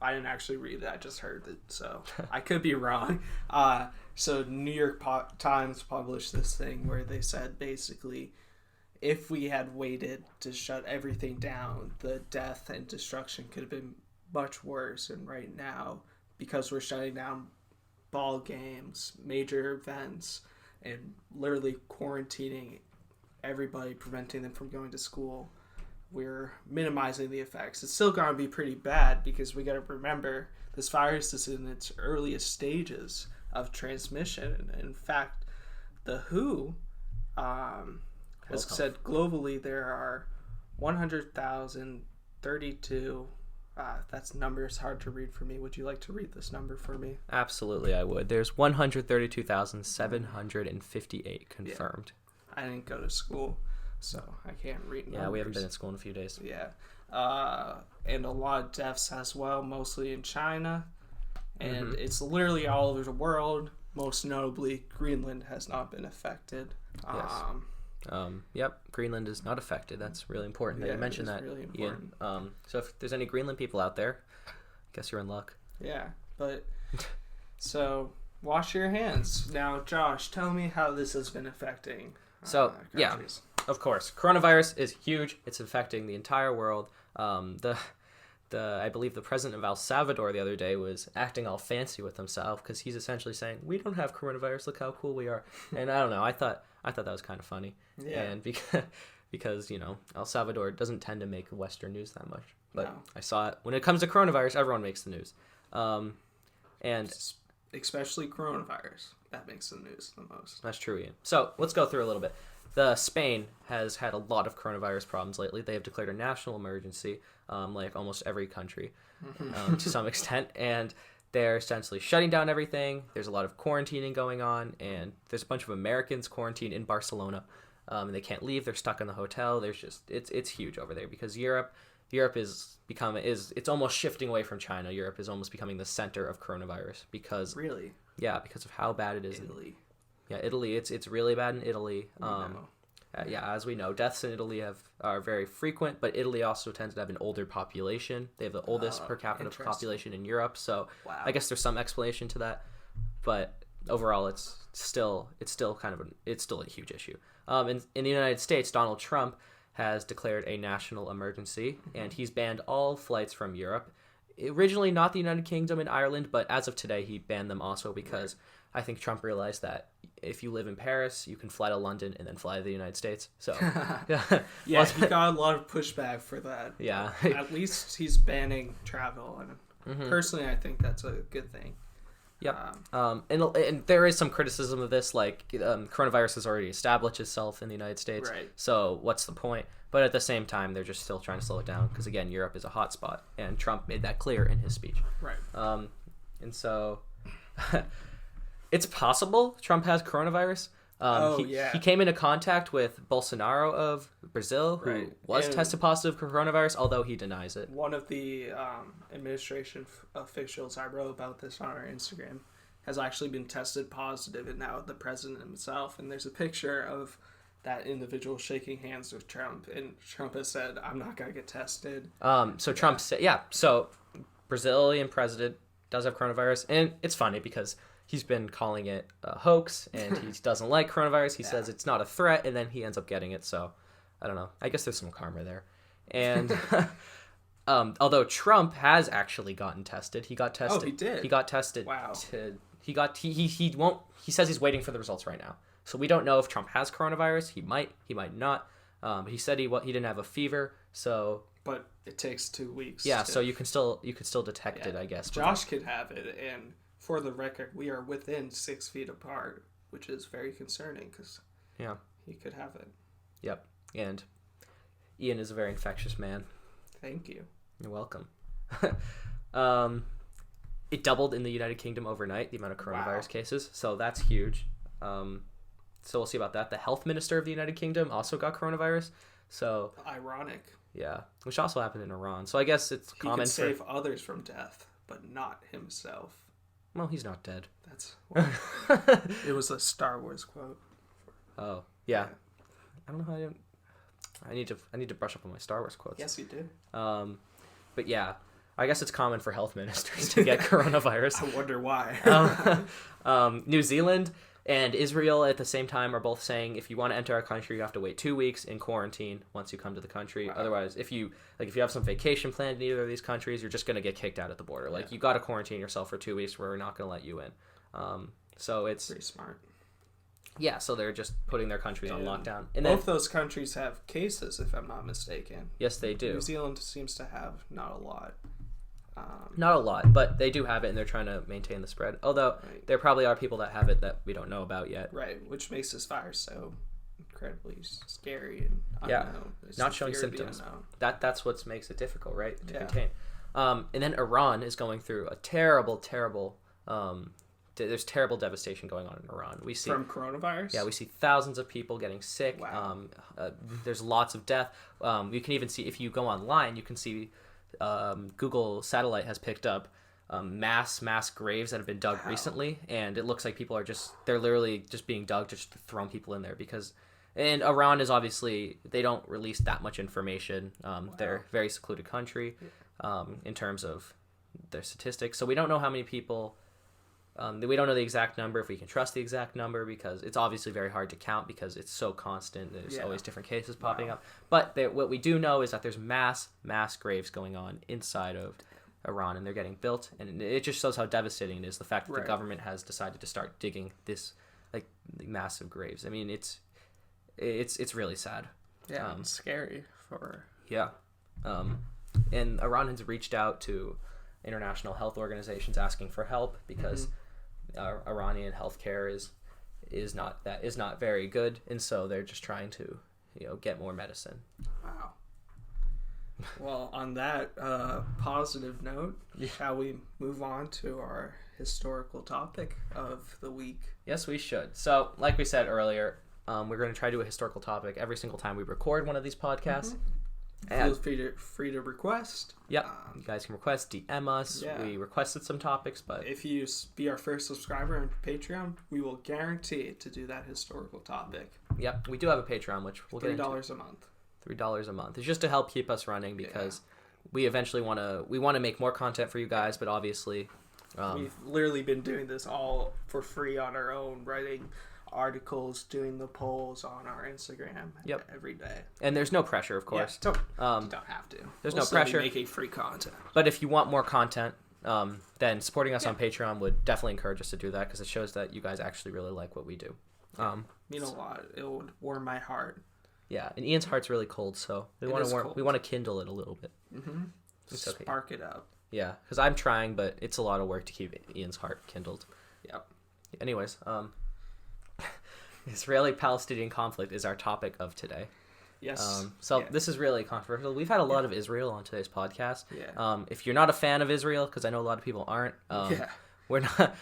I didn't actually read it. I just heard it, so I could be wrong. So New York Times published this thing where they said basically, if we had waited to shut everything down, the death and destruction could have been much worse. And right now, because we're shutting down ball games, major events, and literally quarantining everybody, preventing them from going to school, we're minimizing the effects. It's still going to be pretty bad because we got to remember this virus is in its earliest stages of transmission. In fact, the WHO As I said, globally there are 100,032. That's numbers hard to read for me. Would you like to read this number for me? Absolutely, I would. There's 132,758 confirmed. Yeah. I didn't go to school, so I can't read numbers. Yeah, we haven't been in school in a few days. Yeah. And a lot of deaths as well, mostly in China. And it's literally all over the world. Most notably, Greenland has not been affected. Yes. Yep, Greenland is not affected. That's really important that you mentioned that, really important. Ian. So if there's any Greenland people out there, I guess you're in luck. Yeah, but so wash your hands. Now, Josh, tell me how this has been affecting countries. Of course. Coronavirus is huge. It's affecting the entire world. I believe the president of El Salvador the other day was acting all fancy with himself because he's essentially saying, we don't have coronavirus, look how cool we are. And I don't know, I thought that was kind of funny. Yeah. And because El Salvador doesn't tend to make Western news that much. But no. I saw it. When it comes to coronavirus, everyone makes the news. And especially coronavirus, that makes the news the most. That's true, Ian. So let's go through a little bit. Spain has had a lot of coronavirus problems lately. They have declared a national emergency, like almost every country, to some extent, and they're essentially shutting down everything. There's a lot of quarantining going on, and there's a bunch of Americans quarantined in Barcelona, and they can't leave. They're stuck in the hotel. There's just it's huge over there because Europe is almost shifting away from China. Europe is almost becoming the center of coronavirus because because of how bad it is. Italy. Yeah, Italy. It's really bad in Italy. As we know, deaths in Italy are very frequent, but Italy also tends to have an older population. They have the oldest per capita population in Europe, so I guess there's some explanation to that. But overall, it's still a huge issue. In the United States, Donald Trump has declared a national emergency, and he's banned all flights from Europe. Originally, not the United Kingdom and Ireland, but as of today, he banned them also because I think Trump realized that if you live in Paris, you can fly to London and then fly to the United States. So he got a lot of pushback for that. Yeah. At least he's banning travel, and personally, I think that's a good thing. Yep. And there is some criticism of this, like coronavirus has already established itself in the United States. Right. So what's the point? But at the same time, they're just still trying to slow it down because, again, Europe is a hotspot, and Trump made that clear in his speech. Right. And so it's possible Trump has coronavirus. He came into contact with Bolsonaro of Brazil, who was tested positive for coronavirus, although he denies it. One of the administration officials, I wrote about this on our Instagram, has actually been tested positive, and now the president himself. And there's a picture of that individual shaking hands with Trump, and Trump has said, I'm not going to get tested. Trump said, so Brazilian president does have coronavirus, and it's funny because he's been calling it a hoax, and he doesn't like coronavirus. He says it's not a threat, and then he ends up getting it. So, I don't know. I guess there's some karma there. And although Trump has actually gotten tested, he got tested. Oh, he did. He got tested. Wow. He won't. He says he's waiting for the results right now. So we don't know if Trump has coronavirus. He might not. But he said he didn't have a fever. So. But it takes 2 weeks. Yeah. So you can still detect it, I guess. Josh could have it, and for the record, we are within 6 feet apart, which is very concerning because he could have it. Yep. And Ian is a very infectious man. Thank you. You're welcome. It doubled in the United Kingdom overnight, the amount of coronavirus cases. So that's huge. So we'll see about that. The health minister of the United Kingdom also got coronavirus. So ironic. Yeah, which also happened in Iran. So I guess it's common he can save others from death, but not himself. Well, he's not dead. It was a Star Wars quote. Oh yeah. I don't know how I need to brush up on my Star Wars quotes. Yes, you did. But yeah, I guess it's common for health ministers to get coronavirus. I wonder why. New Zealand and Israel at the same time are both saying if you want to enter our country, you have to wait 2 weeks in quarantine once you come to the country. Wow. Otherwise, if you have some vacation planned in either of these countries, you're just going to get kicked out at the border. Like, you got to quarantine yourself for 2 weeks. We're not going to let you in. So it's pretty smart. Yeah, so they're just putting their countries on lockdown. And both those countries have cases, if I'm not mistaken. Yes, they do. New Zealand seems to have not a lot. Not a lot, but they do have it, and they're trying to maintain the spread. Although there probably are people that have it that we don't know about yet. Right, which makes this virus so incredibly scary and unknown. It's not the showing fear of the symptoms. unknown. That's what makes it difficult, right, to contain. And then Iran is going through a terrible. There's terrible devastation going on in Iran. We see From coronavirus? Yeah, we see thousands of people getting sick. Wow. There's lots of death. You can even see, if you go online, you can see Google Satellite has picked up mass graves that have been dug recently, and it looks like they're literally just being dug, just throwing people in there and Iran is obviously, they don't release that much information. They're a very secluded country in terms of their statistics, so we don't know how many people. We don't know the exact number, if we can trust the exact number, because it's obviously very hard to count because it's so constant. There's always different cases popping up. But what we do know is that there's mass graves going on inside of Iran, and they're getting built. And it just shows how devastating it is, the fact that the government has decided to start digging this massive graves. I mean, it's really sad. Yeah, it's scary for... Yeah. And Iran has reached out to international health organizations asking for help because Iranian healthcare is not very good, and so they're just trying to get more medicine. Wow. Well, on that positive note, shall we move on to our historical topic of the week? Yes, we should. So, like we said earlier, we're going to try to do a historical topic every single time we record one of these podcasts. Feel free to request. Yep. You guys can request, DM us. Yeah. We requested some topics, but if you be our first subscriber on Patreon, we will guarantee to do that historical topic. Yep. We do have a Patreon, which we'll get into. $3 a month. $3 a month. It's just to help keep us running, because we eventually want to make more content for you guys, but obviously we've literally been doing this all for free on our own, writing articles, doing the polls on our Instagram every day. And there's no pressure, of course. Yeah, you don't have to. There's no pressure. Making free content. But if you want more content, then supporting us on Patreon would definitely encourage us to do that, because it shows that you guys actually really like what we do. Mean a lot. It would warm my heart. Yeah, and Ian's heart's really cold, so we want to kindle it a little bit. Spark it up. Yeah, because I'm trying, but it's a lot of work to keep Ian's heart kindled. Yep. Anyways, Israeli-Palestinian conflict is our topic of today. Yes. This is really controversial. We've had a lot of Israel on today's podcast. Yeah. If you're not a fan of Israel, because I know a lot of people aren't, we're not.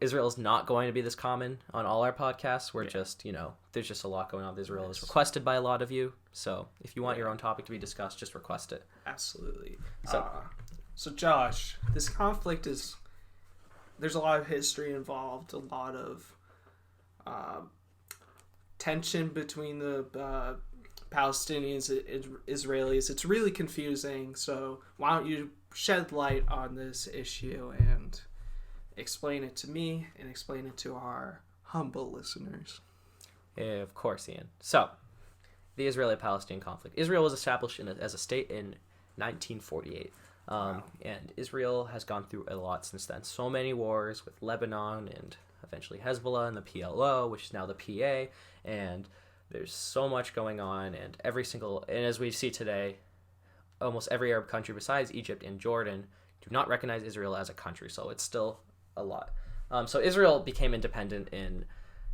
Israel's not going to be this common on all our podcasts. We're just, there's just a lot going on with Israel. It's requested by a lot of you. So if you want your own topic to be discussed, just request it. Absolutely. So Josh, this conflict there's a lot of history involved, a lot of tension between the Palestinians and Israelis. It's really confusing. So why don't you shed light on this issue and explain it to me and explain it to our humble listeners. Yeah, of course, Ian. So, the Israeli-Palestinian conflict. Israel was established as a state in 1948. And Israel has gone through a lot since then. So many wars with Lebanon and eventually Hezbollah and the PLO, which is now the PA. And there's so much going on. And as we see today, almost every Arab country besides Egypt and Jordan do not recognize Israel as a country. So it's still a lot. So Israel became independent in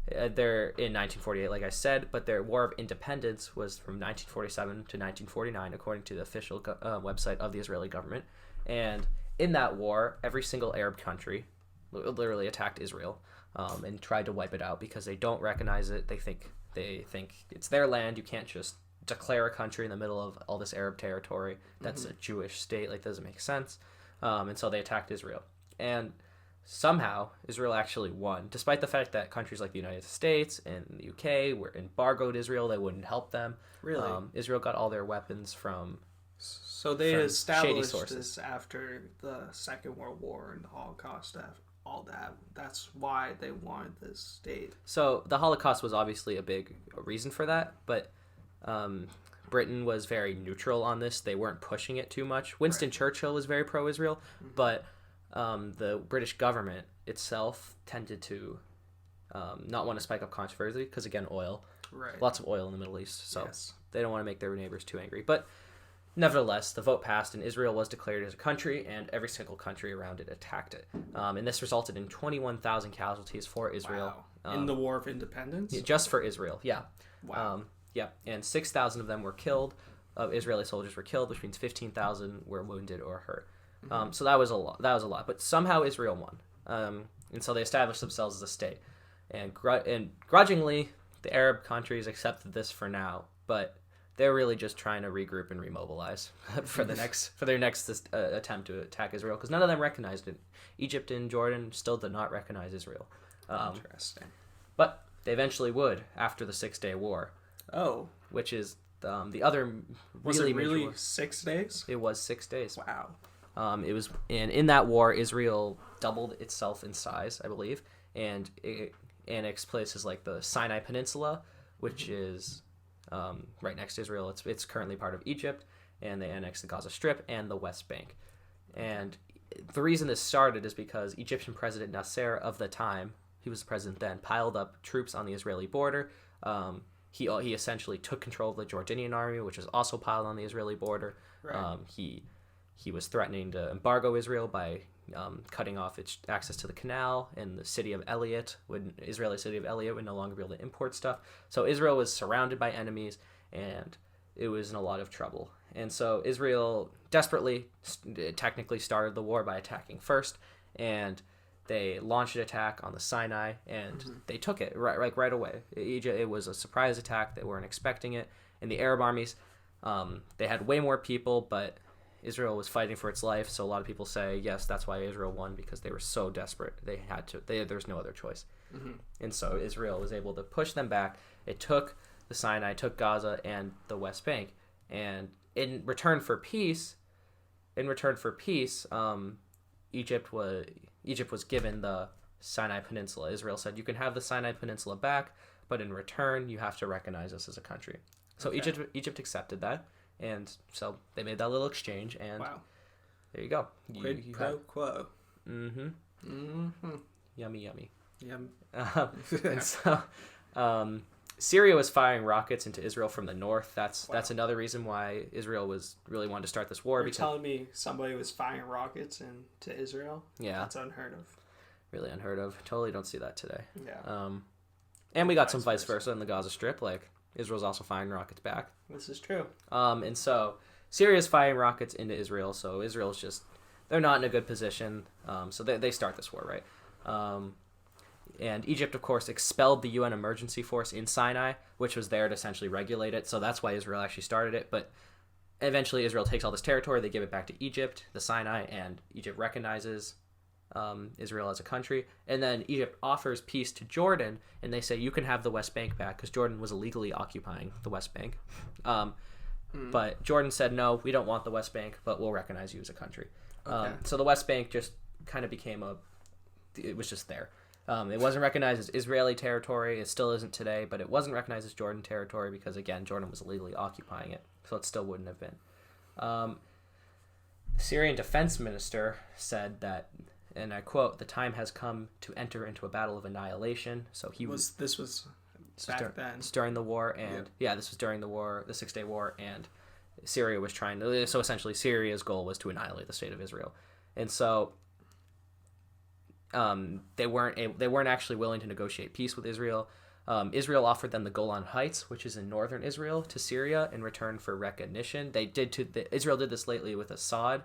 1948, like I said, but their War of Independence was from 1947 to 1949, according to the official website of the Israeli government. And in that war, every single Arab country literally attacked Israel and tried to wipe it out because they don't recognize it. They think it's their land. You can't just declare a country in the middle of all this Arab territory that's a Jewish state. Like, doesn't make sense. And so they attacked Israel. And somehow, Israel actually won, despite the fact that countries like the United States and the UK were embargoed Israel. They wouldn't help them. Really? Israel got all their weapons from they established this after the Second World War and the Holocaust, all that. That's why they wanted this state. So the Holocaust was obviously a big reason for that, but Britain was very neutral on this. They weren't pushing it too much. Winston Churchill was very pro-Israel, but the British government itself tended to not want to spike up controversy because, again, oil. Right. Lots of oil in the Middle East, so they don't want to make their neighbors too angry. But Nevertheless, the vote passed and Israel was declared as a country, and every single country around it attacked it. And this resulted in 21,000 casualties for Israel. Wow. In the War of Independence? Just for Israel, yeah. Wow. And 6,000 of them were killed. Israeli soldiers were killed, which means 15,000 were wounded or hurt. Mm-hmm. So that was a lot. But somehow Israel won. And so they established themselves as a state. And grudgingly, the Arab countries accepted this for now, but they're really just trying to regroup and remobilize for their next attempt to attack Israel, because none of them recognized it. Egypt and Jordan still did not recognize Israel. Interesting. But they eventually would after the 6-Day War. Oh. Which is the other was really it really war. 6 days? It was 6 days. Wow. It was, and in that war, Israel doubled itself in size, I believe, and it annexed places like the Sinai Peninsula, which is right next to Israel. It's currently part of Egypt, and they annexed the Gaza Strip and the West Bank. And the reason this started is because Egyptian President Nasser of the time, he was the president then, piled up troops on the Israeli border. He essentially took control of the Jordanian army, which was also piled on the Israeli border. Right. He was threatening to embargo Israel by cutting off its access to the canal, and the city of Israeli city of Elliot would no longer be able to import stuff. So Israel was surrounded by enemies, and it was in a lot of trouble. And so Israel desperately technically started the war by attacking first, and they launched an attack on the Sinai, and they took it right away. It was a surprise attack. They weren't expecting it. And the Arab armies, they had way more people, but Israel was fighting for its life, so a lot of people say, yes, that's why Israel won, because they were so desperate. They had to. There's no other choice. Mm-hmm. And so Israel was able to push them back. It took the Sinai, took Gaza, and the West Bank. And in return for peace, Egypt was given the Sinai Peninsula. Israel said, you can have the Sinai Peninsula back, but in return, you have to recognize us as a country. So okay. Egypt accepted that. And so they made that little exchange, and wow. There you go. Quid pro quo. Mm-hmm. Mm-hmm. Yummy. Yum. And so Syria was firing rockets into Israel from the north. That's another reason why Israel really wanted to start this war. You're telling me somebody was firing rockets into Israel? Yeah. That's unheard of. Really unheard of. Totally don't see that today. Yeah. And we got some vice versa in the Gaza Strip, like Israel's also firing rockets back. This is true. And so Syria's firing rockets into Israel, so Israel's they're not in a good position. So they start this war, right? And Egypt, of course, expelled the UN emergency force in Sinai, which was there to essentially regulate it. So that's why Israel actually started it. But eventually Israel takes all this territory, they give it back to Egypt, the Sinai, and Egypt recognizes Israel as a country. And then Egypt offers peace to Jordan, and they say you can have the West Bank back, because Jordan was illegally occupying the West Bank. But Jordan said, no, we don't want the West Bank, but we'll recognize you as a country. Okay. So the West Bank just kind of it was just there. It wasn't recognized as Israeli territory. It still isn't today, but it wasn't recognized as Jordan territory because, again, Jordan was illegally occupying it, so it still wouldn't have been. The Syrian defense minister said that, and I quote, "The time has come to enter into a battle of annihilation." So this was back then. It's during the war, and this was during the war, the 6-Day War, and Syria was trying to. So essentially, Syria's goal was to annihilate the state of Israel, and so they weren't actually willing to negotiate peace with Israel. Israel offered them the Golan Heights, which is in northern Israel, to Syria in return for recognition. Israel did this lately with Assad.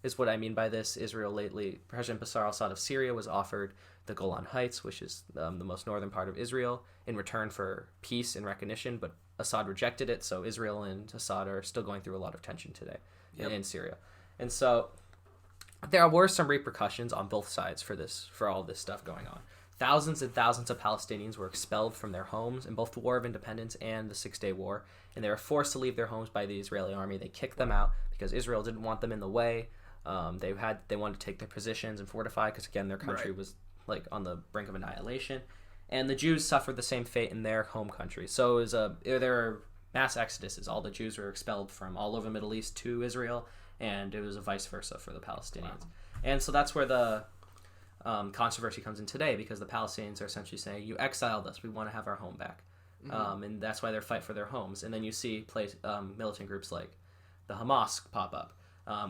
Is what I mean by this. Israel lately, President Bashar al-Assad of Syria was offered the Golan Heights, which is the most northern part of Israel, in return for peace and recognition, but Assad rejected it, so Israel and Assad are still going through a lot of tension today in Syria. And so there were some repercussions on both sides for all this stuff going on. Thousands and thousands of Palestinians were expelled from their homes in both the War of Independence and the 6-Day War, and they were forced to leave their homes by the Israeli army. They kicked them out because Israel didn't want them in the way. They wanted to take their positions and fortify because, again, their country was like on the brink of annihilation, and the Jews suffered the same fate in their home country. So there were mass exoduses. All the Jews were expelled from all over the Middle East to Israel, and it was a vice versa for the Palestinians. Wow. And so that's where the controversy comes in today, because the Palestinians are essentially saying, you exiled us, we want to have our home back. And that's why they're fighting for their homes. And then you see militant groups like the Hamas pop up,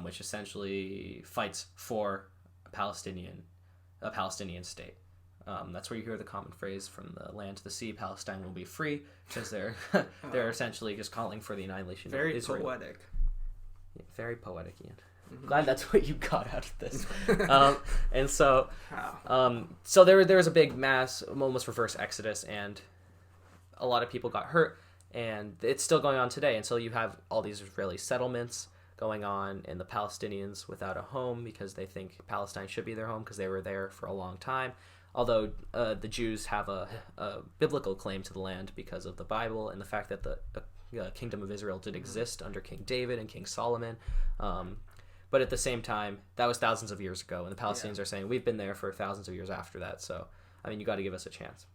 which essentially fights for a Palestinian state. That's where you hear the common phrase, "From the land to the sea, Palestine will be free," because they're they're essentially just calling for the annihilation of Israel. Very poetic. Yeah, very poetic, Ian. Glad that's what you got out of this. And so, so there was a big mass, almost reverse exodus, and a lot of people got hurt, and it's still going on today. And so you have all these Israeli settlements going on, and the Palestinians without a home because they think Palestine should be their home because they were there for a long time. Although the Jews have a biblical claim to the land because of the Bible and the fact that the kingdom of Israel did exist under King David and King Solomon. But at the same time, that was thousands of years ago, and the Palestinians are saying, we've been there for thousands of years after that, so, I mean, you got to give us a chance.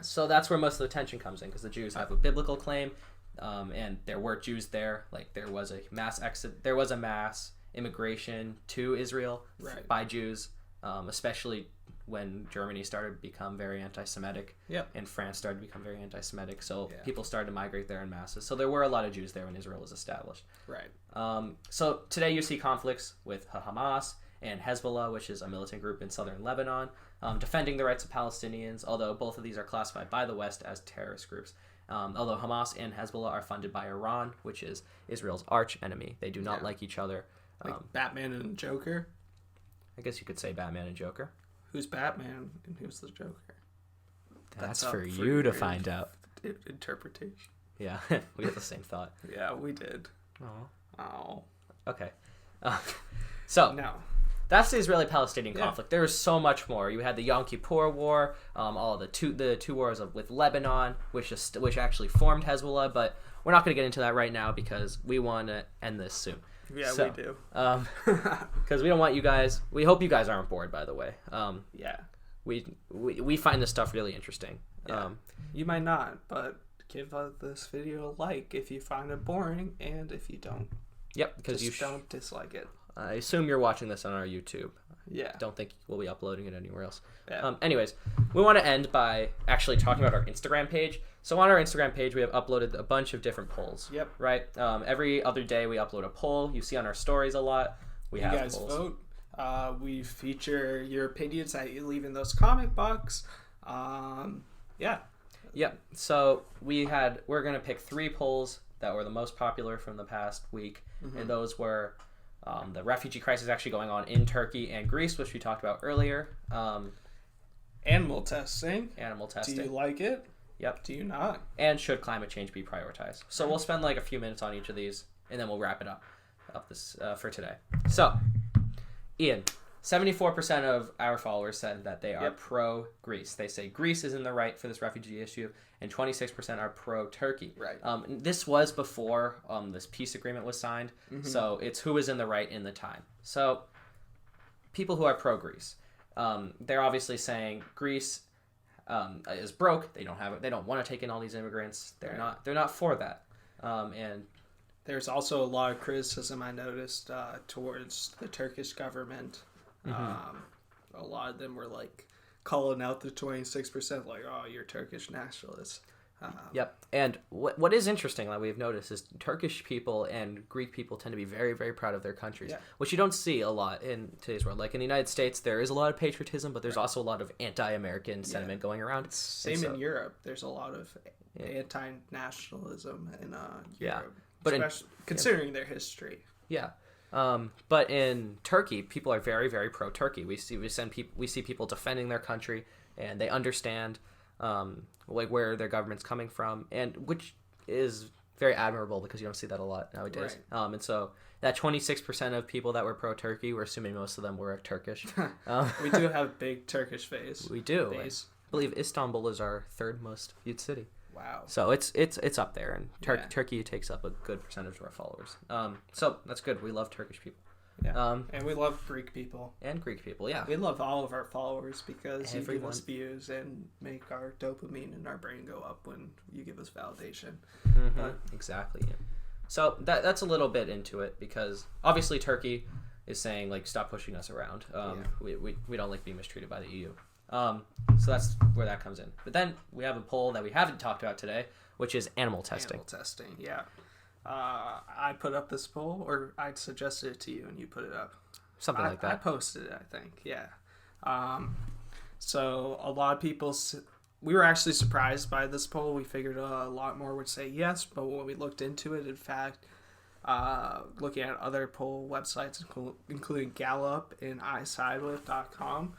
So that's where most of the tension comes in, because the Jews have a biblical claim, and there were Jews there. Like, there was a mass immigration to Israel by Jews, especially when Germany started to become very anti-Semitic, and France started to become very anti-Semitic, so people started to migrate there in masses. So there were a lot of Jews there when Israel was established. So today you see conflicts with Hamas and Hezbollah, which is a militant group in southern Lebanon, defending the rights of Palestinians, although both of these are classified by the West as terrorist groups. Although Hamas and Hezbollah are funded by Iran, which is Israel's arch enemy. They do not like each other. Like Batman and Joker? I guess you could say Batman and Joker. Who's Batman and who's the Joker? That's for you to find out. Interpretation. Yeah, we had the same thought. Yeah, we did. Oh. Okay. So no, that's the Israeli-Palestinian conflict. There is so much more. You had the Yom Kippur War, all the two wars with Lebanon, which actually formed Hezbollah. But we're not going to get into that right now because we want to end this soon. Yeah, we do. Because we don't want you guys. We hope you guys aren't bored. By the way. We find this stuff really interesting. Yeah. You might not, but give this video a like if you find it boring, and if you don't. Yep, because you don't dislike it. I assume you're watching this on our YouTube. Yeah. Don't think we'll be uploading it anywhere else. Yeah. Anyways, we want to end by actually talking about our Instagram page. So on our Instagram page, we have uploaded a bunch of different polls. Yep. Right? Every other day, we upload a poll. You see on our stories a lot. You guys polls. Vote. We feature your opinions that you leave in those comment box. Yeah. Yep. So we're going to pick 3 polls that were the most popular from the past week. And those were the refugee crisis actually going on in Turkey and Greece, which we talked about earlier. Animal testing. Do you like it? Yep. Do you not? And should climate change be prioritized? So we'll spend like a few minutes on each of these, and then we'll wrap it up this for today. So, Ian, 74% of our followers said that they are pro-Greece. They say Greece is in the right for this refugee issue, and 26% are pro-Turkey. Right. This was before this peace agreement was signed, so it's who is in the right in the time. So, people who are pro-Greece, they're obviously saying Greece is broke. They don't have it. They don't want to take in all these immigrants. They're not for that. And there's also a lot of criticism I noticed towards the Turkish government. A lot of them were like calling out the 26%, like, "Oh, you're Turkish nationalists." Yep. And what is interesting that we've noticed is Turkish people and Greek people tend to be very, very proud of their countries, which you don't see a lot in today's world. Like in the United States, there is a lot of patriotism, but there's also a lot of anti-American sentiment going around. Same in Europe. There's a lot of anti-nationalism in Europe, but considering their history. Yeah. But in Turkey, people are very, very pro-Turkey. We see people defending their country, and they understand like where their government's coming from, and which is very admirable because you don't see that a lot nowadays. Right. And so that 26% of people that were pro-Turkey, we're assuming most of them were Turkish. We do have big Turkish face. We do. I believe Istanbul is our 3rd most viewed city. Wow. So it's up there, and Turkey takes up a good percentage of our followers. So that's good. We love Turkish people. Yeah. And we love Greek people. And Greek people, yeah. We love all of our followers because you give us views and make our dopamine in our brain go up when you give us validation. Exactly. Yeah. So that's a little bit into it because obviously Turkey is saying, like, stop pushing us around. We don't like being mistreated by the EU. So that's where that comes in. But then we have a poll that we haven't talked about today, which is animal testing. Animal testing, yeah. I put up this poll, or I suggested it to you and you put it up. Something like that. I posted it, I think. Yeah. So a lot of people, we were actually surprised by this poll. We figured a lot more would say yes, but when we looked into it, in fact, looking at other poll websites, including Gallup and isidewith.com,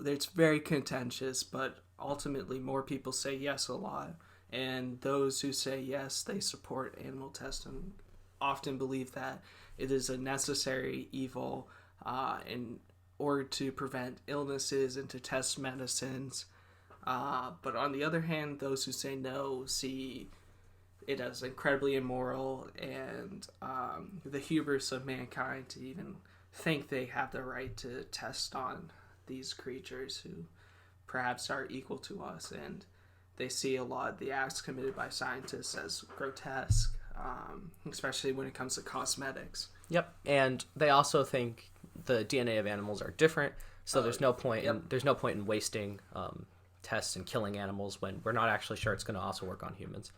it's very contentious, but ultimately more people say yes a lot. And those who say yes, they support animal testing, often believe that it is a necessary evil in order to prevent illnesses and to test medicines. But on the other hand, those who say no see it as incredibly immoral and the hubris of mankind to even think they have the right to test on these creatures who perhaps are equal to us. And they see a lot of the acts committed by scientists as grotesque, especially when it comes to cosmetics. Yep, and they also think the DNA of animals are different, so there's no point in wasting tests and killing animals when we're not actually sure it's going to also work on humans.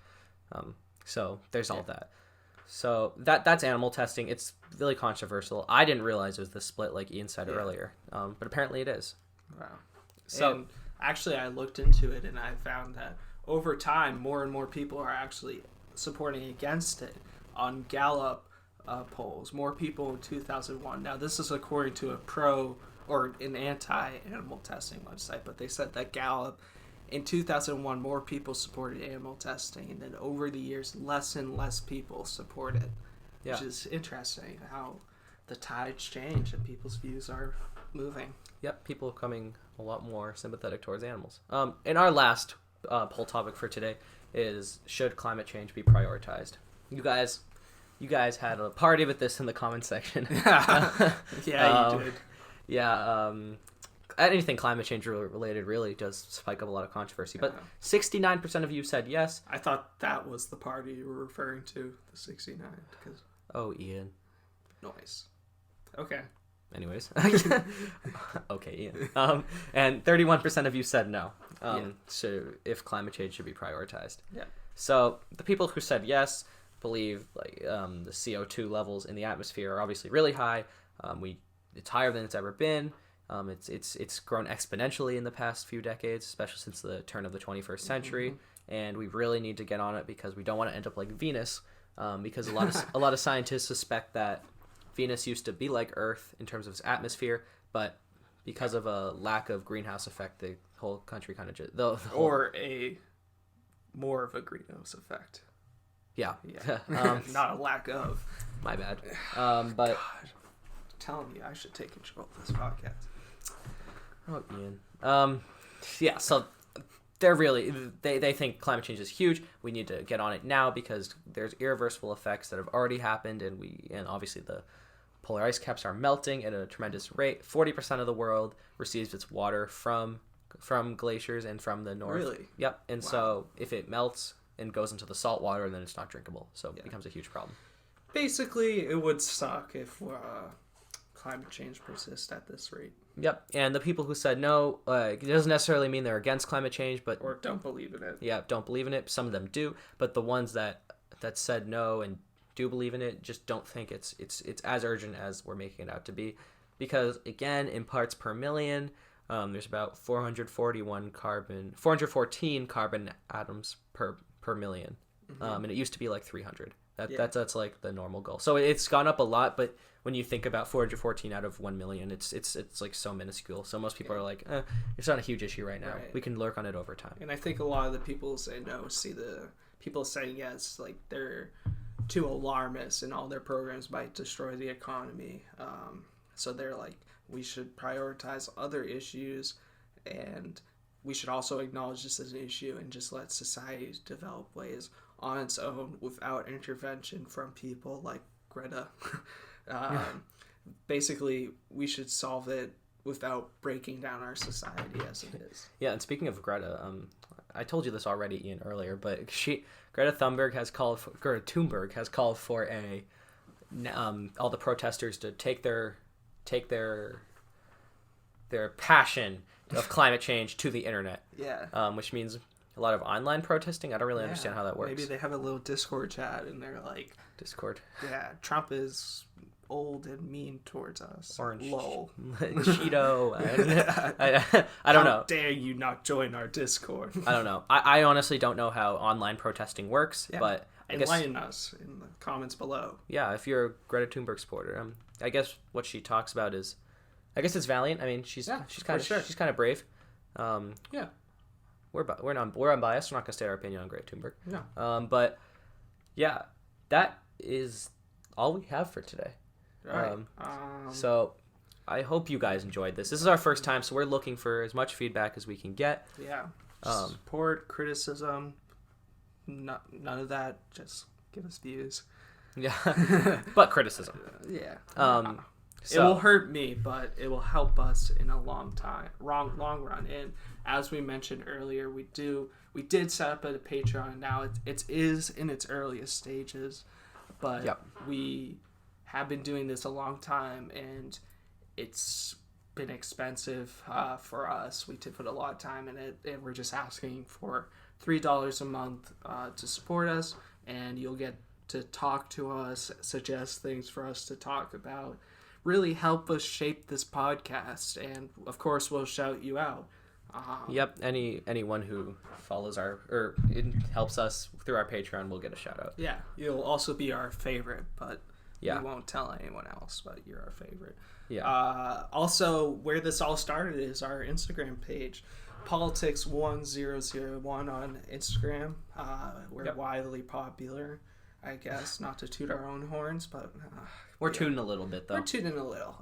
So there's all that. So that's animal testing. It's really controversial. I didn't realize it was this split, like Ian said earlier, but apparently it is. Wow. So actually, I looked into it and I found that over time, more and more people are actually supporting against it. On Gallup polls, more people in 2001. Now, this is according to a pro or an anti-animal testing website, but they said that Gallup in 2001, more people supported animal testing, and then over the years, less and less people support it, which is interesting how the tides change and people's views are moving. Yep, people are becoming a lot more sympathetic towards animals. And our last poll topic for today is, should climate change be prioritized? You guys had a party with this in the comment section. Yeah, you did. Yeah, anything climate change related really does spike up a lot of controversy. But 69% of you said yes. I thought that was the party you were referring to, the 69. Cause... Oh, Ian. Noise. Okay. Anyways. Okay, Ian. And 31% of you said no. So if climate change should be prioritized. Yeah. So the people who said yes believe the CO2 levels in the atmosphere are obviously really high. It's higher than it's ever been. It's grown exponentially in the past few decades, especially since the turn of the 21st century, and we really need to get on it because we don't want to end up like Venus, because a lot of scientists suspect that Venus used to be like Earth in terms of its atmosphere, but because of a lack of greenhouse effect, the whole country kind of or a more of a greenhouse effect. Yeah. Not a lack of. My bad. But God, I'm telling you, I should take control of this podcast. Oh, Ian. Yeah, so they're really, they think climate change is huge. We need to get on it now because there's irreversible effects that have already happened, and obviously the polar ice caps are melting at a tremendous rate. 40% of the world receives its water from glaciers and from the north. Really? Yep. And so if it melts and goes into the salt water, then it's not drinkable. So it becomes a huge problem. Basically, it would suck if climate change persists at this rate. Yep, and the people who said no, it doesn't necessarily mean they're against climate change, but or don't believe in it. Yeah, don't believe in it. Some of them do, but the ones that said no and do believe in it just don't think it's as urgent as we're making it out to be, because again, in parts per million, there's about 414 carbon atoms per million, and it used to be like 300. That's like the normal goal. So it's gone up a lot, but when you think about 414 out of 1 million, it's like so minuscule. So most people are like, it's not a huge issue right now. Right. We can lurk on it over time. And I think a lot of the people who say no see the people saying yes, like they're too alarmist and all their programs might destroy the economy. So they're like, we should prioritize other issues, and we should also acknowledge this as an issue and just let society develop ways on its own without intervention from people like Greta. Basically, we should solve it without breaking down our society as it is. Yeah, and speaking of Greta, I told you this already, Ian, earlier, but Greta Thunberg has called for all the protesters to take their passion of climate change to the internet. Yeah. Which means a lot of online protesting. I don't really understand how that works. Maybe they have a little Discord chat and they're like, Discord. yeah, Trump is old and mean towards us. Orange. Lol. Cheeto. I don't know. How dare you not join our Discord? I don't know. I honestly don't know how online protesting works, but I guess... Enlighten us in the comments below. Yeah, if you're a Greta Thunberg supporter. I guess what she talks about is... I guess it's valiant. I mean, she's kind of brave. Yeah. We're unbiased. We're not gonna state our opinion on Greta Thunberg. No. But yeah, that is all we have for today. Right. So I hope you guys enjoyed this. This is our first time, so we're looking for as much feedback as we can get. Yeah. Support, criticism, none of that. Just give us views. Yeah. But criticism. Yeah. So, it will hurt me, but it will help us in a long run. And as we mentioned earlier, we did set up a Patreon. Now it is in its earliest stages, but we have been doing this a long time, and it's been expensive for us. We did put a lot of time in it, and we're just asking for $3 a month to support us, and you'll get to talk to us, suggest things for us to talk about, really help us shape this podcast, and of course we'll shout you out. Anyone who follows it helps us through our Patreon will get a shout out. Yeah, you'll also be our favorite, but we won't tell anyone else, but you're our favorite. Yeah. Also, where this all started is our Instagram page, Politics1001 on Instagram. We're widely popular, I guess, not to toot our own horns, but we're tooting a little bit, though. We're tooting a little.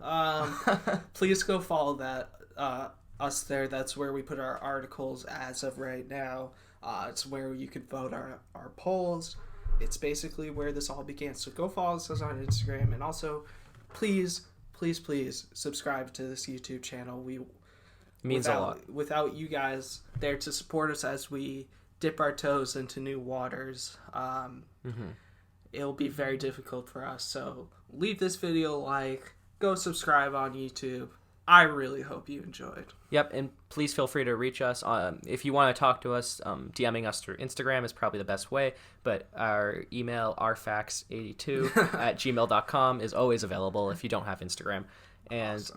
Please go follow that us there. That's where we put our articles as of right now. It's where you can vote our polls. It's basically where this all began. So go follow us on Instagram, and also please subscribe to this YouTube channel. It means a lot. Without you guys there to support us as we dip our toes into new waters, it'll be very difficult for us. So leave this video a like, go subscribe on YouTube. I really hope you enjoyed. Yep, and please feel free to reach us. If you want to talk to us, DMing us through Instagram is probably the best way, but our email, rfax82@gmail.com, is always available if you don't have Instagram. And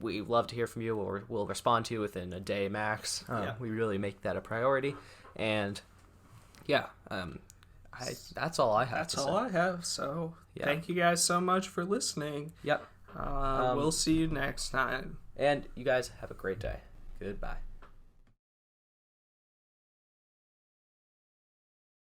we love to hear from you, or we'll respond to you within a day max. We really make that a priority. And that's all I have. That's all I have. So thank you guys so much for listening. Yep. We'll see you next time. And you guys have a great day. Goodbye.